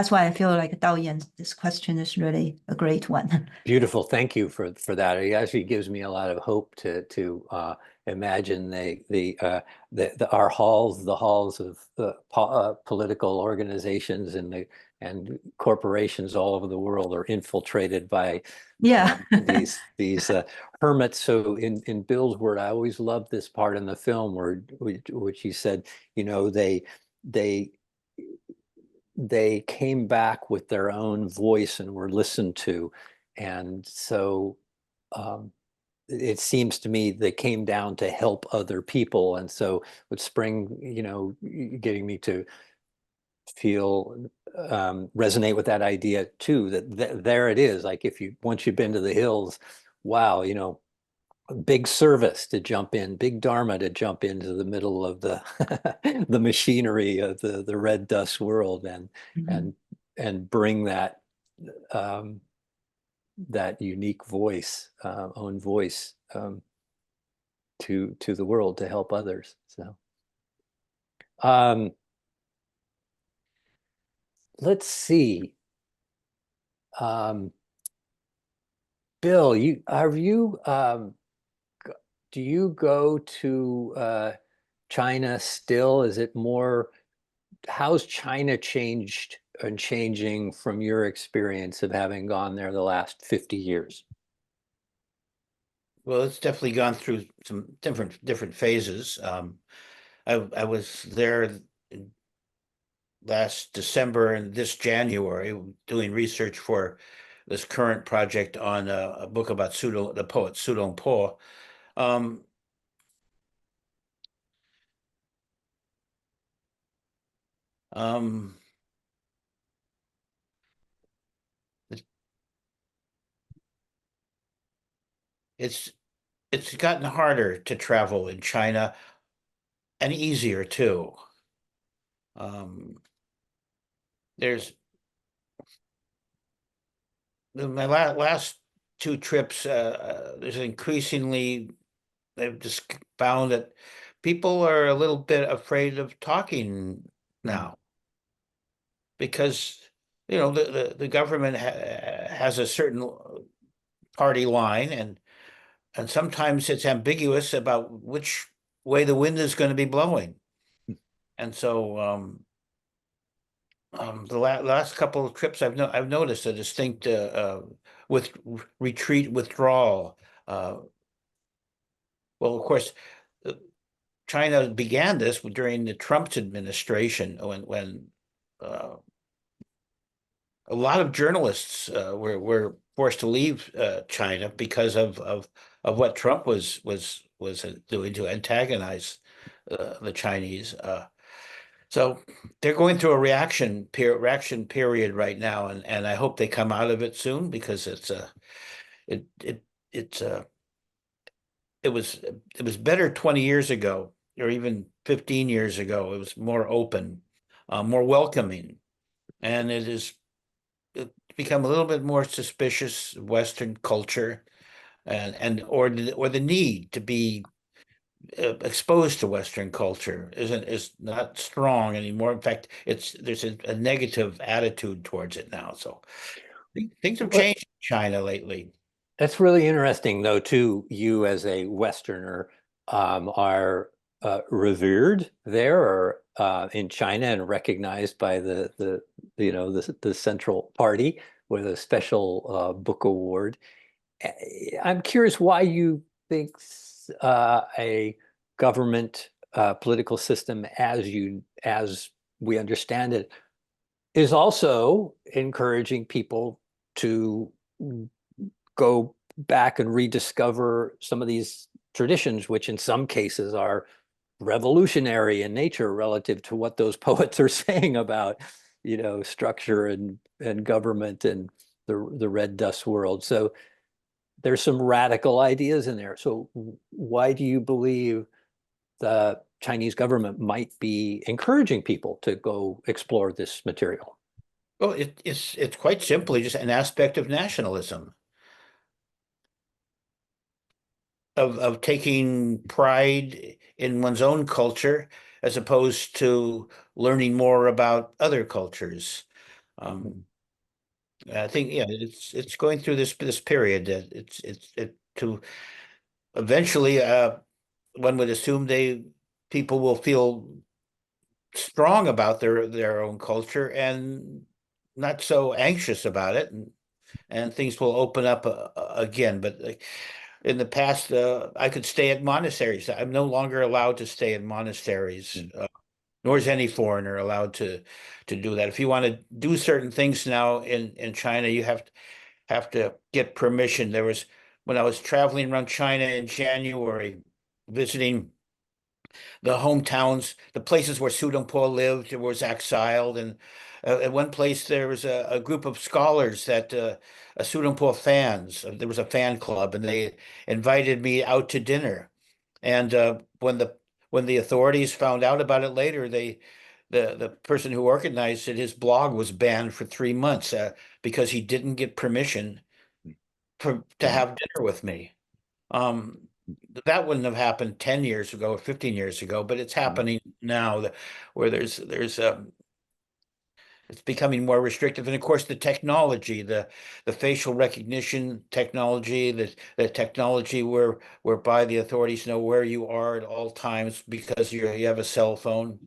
D: why I feel like Dao this question is really a great one.
G: Beautiful. Thank you for that. It actually gives me a lot of hope to imagine our halls, the halls of political organizations and corporations all over the world are infiltrated by these hermits. So in Bill's word, I always loved this part in the film which he said, they came back with their own voice and were listened to. And so it seems to me they came down to help other people. And so with Spring, getting me to feel resonate with that idea too, that there it is. Like once you've been to the hills, wow, big service to jump in, big dharma to jump into the middle of the the machinery of the red dust world and bring that that unique voice, own voice, to the world to help others. So let's see. Bill, do you go to China still? Is it more, how's China changed and changing from your experience of having gone there the last 50 years?
A: Well, it's definitely gone through some different phases. I was there last December and this January doing research for this current project on a book about the poet Su Dongpo. It's gotten harder to travel in China, and easier too. There's my last two trips. There's increasingly, I've just found that people are a little bit afraid of talking now, because the government has a certain party line, and sometimes it's ambiguous about which way the wind is going to be blowing. And so the last couple of trips, I've noticed a distinct withdrawal. Well, of course, China began this during the Trump administration, when a lot of journalists were forced to leave China because of what Trump was doing to antagonize the Chinese. So they're going through a reaction period right now, and I hope they come out of it soon, because it was better 20 years ago, or even 15 years ago. It was more open, more welcoming, and it's become a little bit more suspicious of Western culture, or the need to be exposed to Western culture is not strong anymore. In fact, there's a negative attitude towards it now. So Things have
G: What,
A: changed in China lately.
G: that's really interesting, though, too. You as a Westerner are revered there or in China and recognized by the Central Party with a special book award. I'm curious why you think a government political system as we understand it is also encouraging people to go back and rediscover some of these traditions, which in some cases are revolutionary in nature relative to what those poets are saying about, structure and government and the red dust world. So there's some radical ideas in there. So why do you believe the Chinese government might be encouraging people to go explore this material?
A: Well, it's quite simply just an aspect of nationalism, of taking pride in one's own culture as opposed to learning more about other cultures. Um, I think, yeah, it's going through this period that it to eventually one would assume people will feel strong about their own culture and not so anxious about it, and things will open up again. But in the past, I could stay at monasteries. I'm no longer allowed to stay in monasteries, nor is any foreigner allowed to do that. If you want to do certain things now in China, you have to get permission. There was when I was traveling around China in January, visiting the hometowns, the places where Su Dongpo lived, was exiled, and at one place there was a group of scholars that Su Dongpo fans. There was a fan club, and they invited me out to dinner. And when the authorities found out about it later, the person who organized it, his blog was banned for 3 months because he didn't get permission to have dinner with me. Um, that wouldn't have happened 10 years ago or 15 years ago, but it's happening now where there's it's becoming more restrictive. And of course, the technology, the facial recognition technology, the technology whereby the authorities know where you are at all times because you have a cell phone,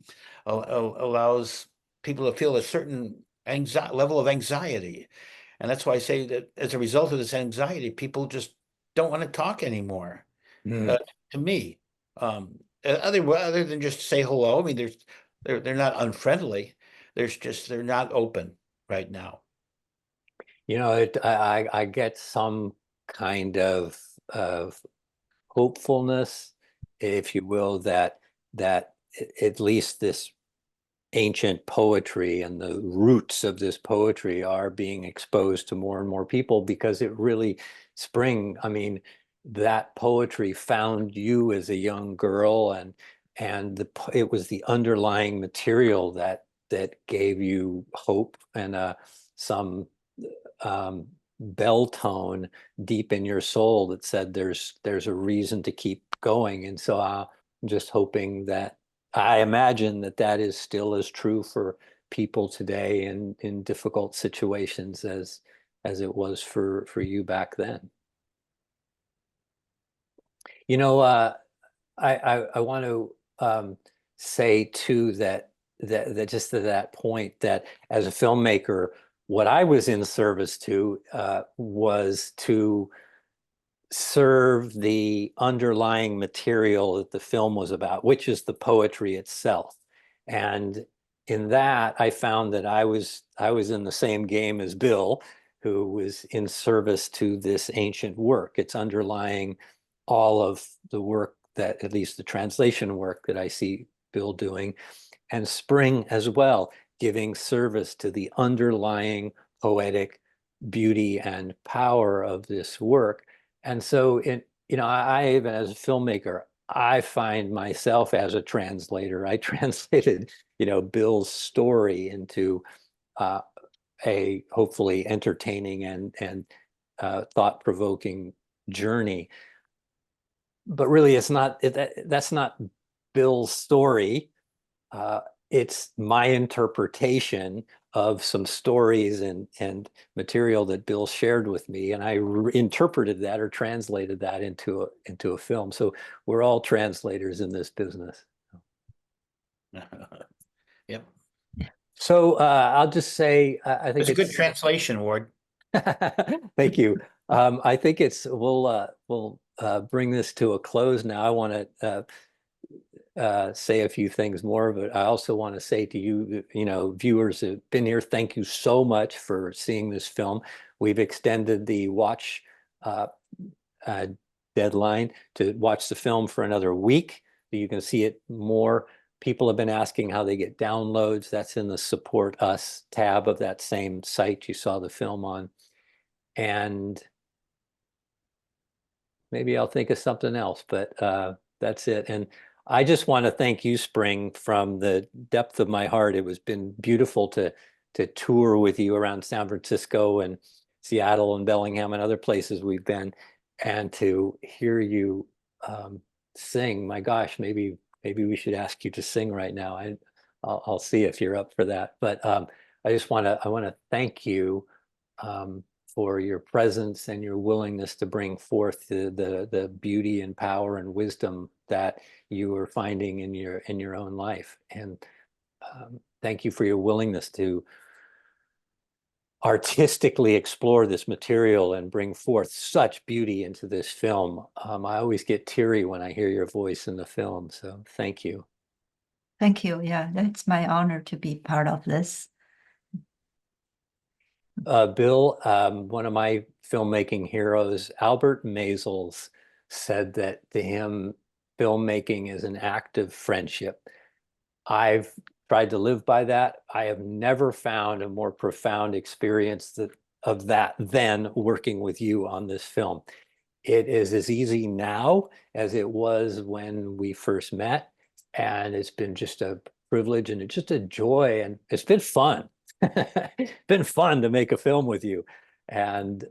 A: allows people to feel a certain level of anxiety. And that's why I say that as a result of this anxiety, people just don't want to talk anymore.
G: Mm.
A: To me, other than just say hello. I mean, they're not unfriendly. They're not open right now.
G: I get some kind of hopefulness, if you will, that at least this ancient poetry and the roots of this poetry are being exposed to more and more people because it really I mean, that poetry found you as a young girl and it was the underlying material that gave you hope and some bell tone deep in your soul that said there's a reason to keep going. And so I'm just hoping that I imagine that is still as true for people today in difficult situations as it was for you back then. I want to say too that just to that point that as a filmmaker, what I was in service to was to serve the underlying material that the film was about, which is the poetry itself. And in that, I found that I was in the same game as Bill, who was in service to this ancient work. It's underlying all of the work that, at least the translation work that I see Bill doing, and Spring as well, giving service to the underlying poetic beauty and power of this work. And so I even as a filmmaker, I find myself as a translator. I translated, Bill's story into a hopefully entertaining and thought-provoking journey. But really, that's not Bill's story. It's my interpretation of some stories and material that Bill shared with me, and I interpreted that or translated that into a film. So we're all translators in this business.
A: Yep.
G: So I'll just say I think
A: It's a good translation, Ward.
G: Thank you. I think we'll bring this to a close now. I want to say a few things more, but I also want to say to you, viewers who have been here, thank you so much for seeing this film. We've extended the watch deadline to watch the film for another week. You can see it more. People have been asking how they get downloads. That's in the Support Us tab of that same site you saw the film on. And maybe I'll think of something else, but that's it. And I just want to thank you, Spring, from the depth of my heart. It was been beautiful to tour with you around San Francisco and Seattle and Bellingham and other places we've been, and to hear you sing. My gosh, maybe we should ask you to sing right now. I'll see if you're up for that. But I want to thank you for your presence and your willingness to bring forth the beauty and power and wisdom that you are finding in your own life. And thank you for your willingness to artistically explore this material and bring forth such beauty into this film. I always get teary when I hear your voice in the film, so thank you.
D: Thank you. Yeah, that's my honor to be part of this.
G: Bill, one of my filmmaking heroes, Albert Maysles, said that to him, filmmaking is an act of friendship. I've tried to live by that. I have never found a more profound experience of that than working with you on this film. It is as easy now as it was when we first met, and it's been just a privilege and it's just a joy, and it's been fun. It's been fun to make a film with you, and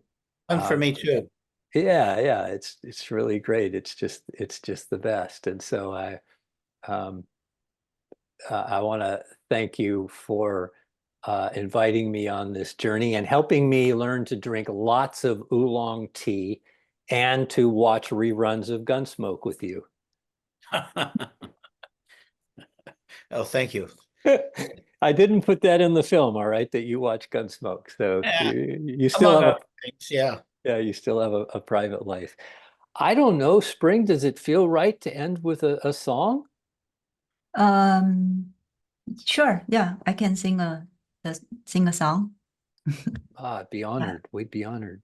A: Fun for me too.
G: yeah, it's really great. It's just the best, and so I want to thank you for inviting me on this journey and helping me learn to drink lots of oolong tea and to watch reruns of Gunsmoke with you.
A: Oh, thank you.
G: I didn't put that in the film, all right, that you watch Gunsmoke. So
A: Yeah,
G: you still
A: among
G: have
A: other things, yeah.
G: you still have a private life. I don't know, Spring, does it feel right to end with a song?
D: Sure. Yeah, I can sing a song.
G: I'd be honored. We'd be honored.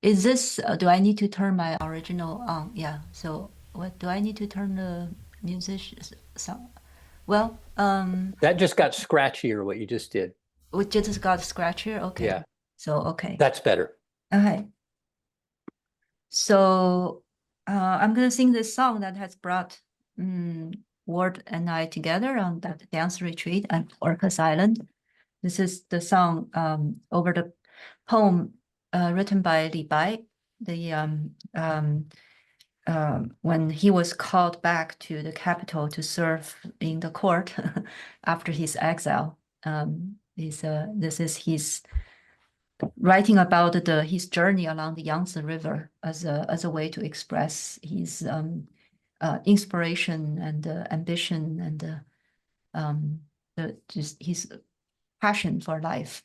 D: Is this, do I need to turn my original on? Yeah. So what do I need to turn the musician song? Well,
G: That just got scratchier, what you just did.
D: we just got scratch here. Okay.
G: Yeah.
D: So, okay.
G: That's better.
D: Okay. So I'm going to sing this song that has brought Ward and I together on that dance retreat at Orcas Island. This is the song over the poem written by Li Bai, when he was called back to the capital to serve in the court after his exile. This is his writing about his journey along the Yangtze River as a way to express his inspiration and ambition and just his passion for life.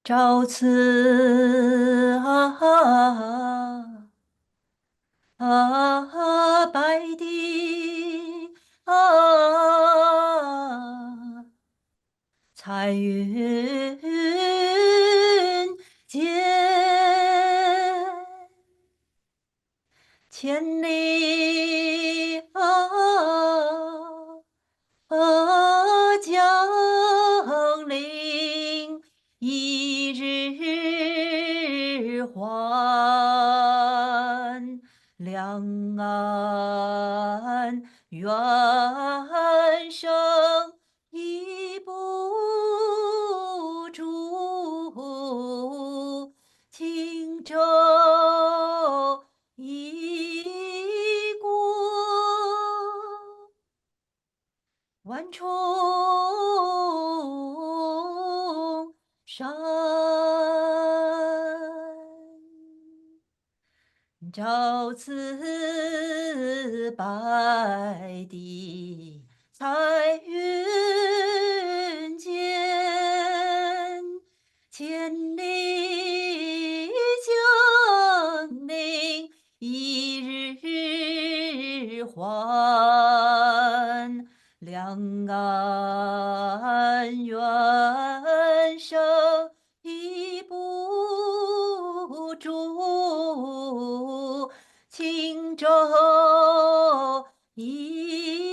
D: 朝辞白帝彩云间，千里江陵一日还，两岸猿声啼不住，轻舟已过。重重山。朝辞白帝彩云间，千里江陵一日还。两岸猿声啼不住，轻舟已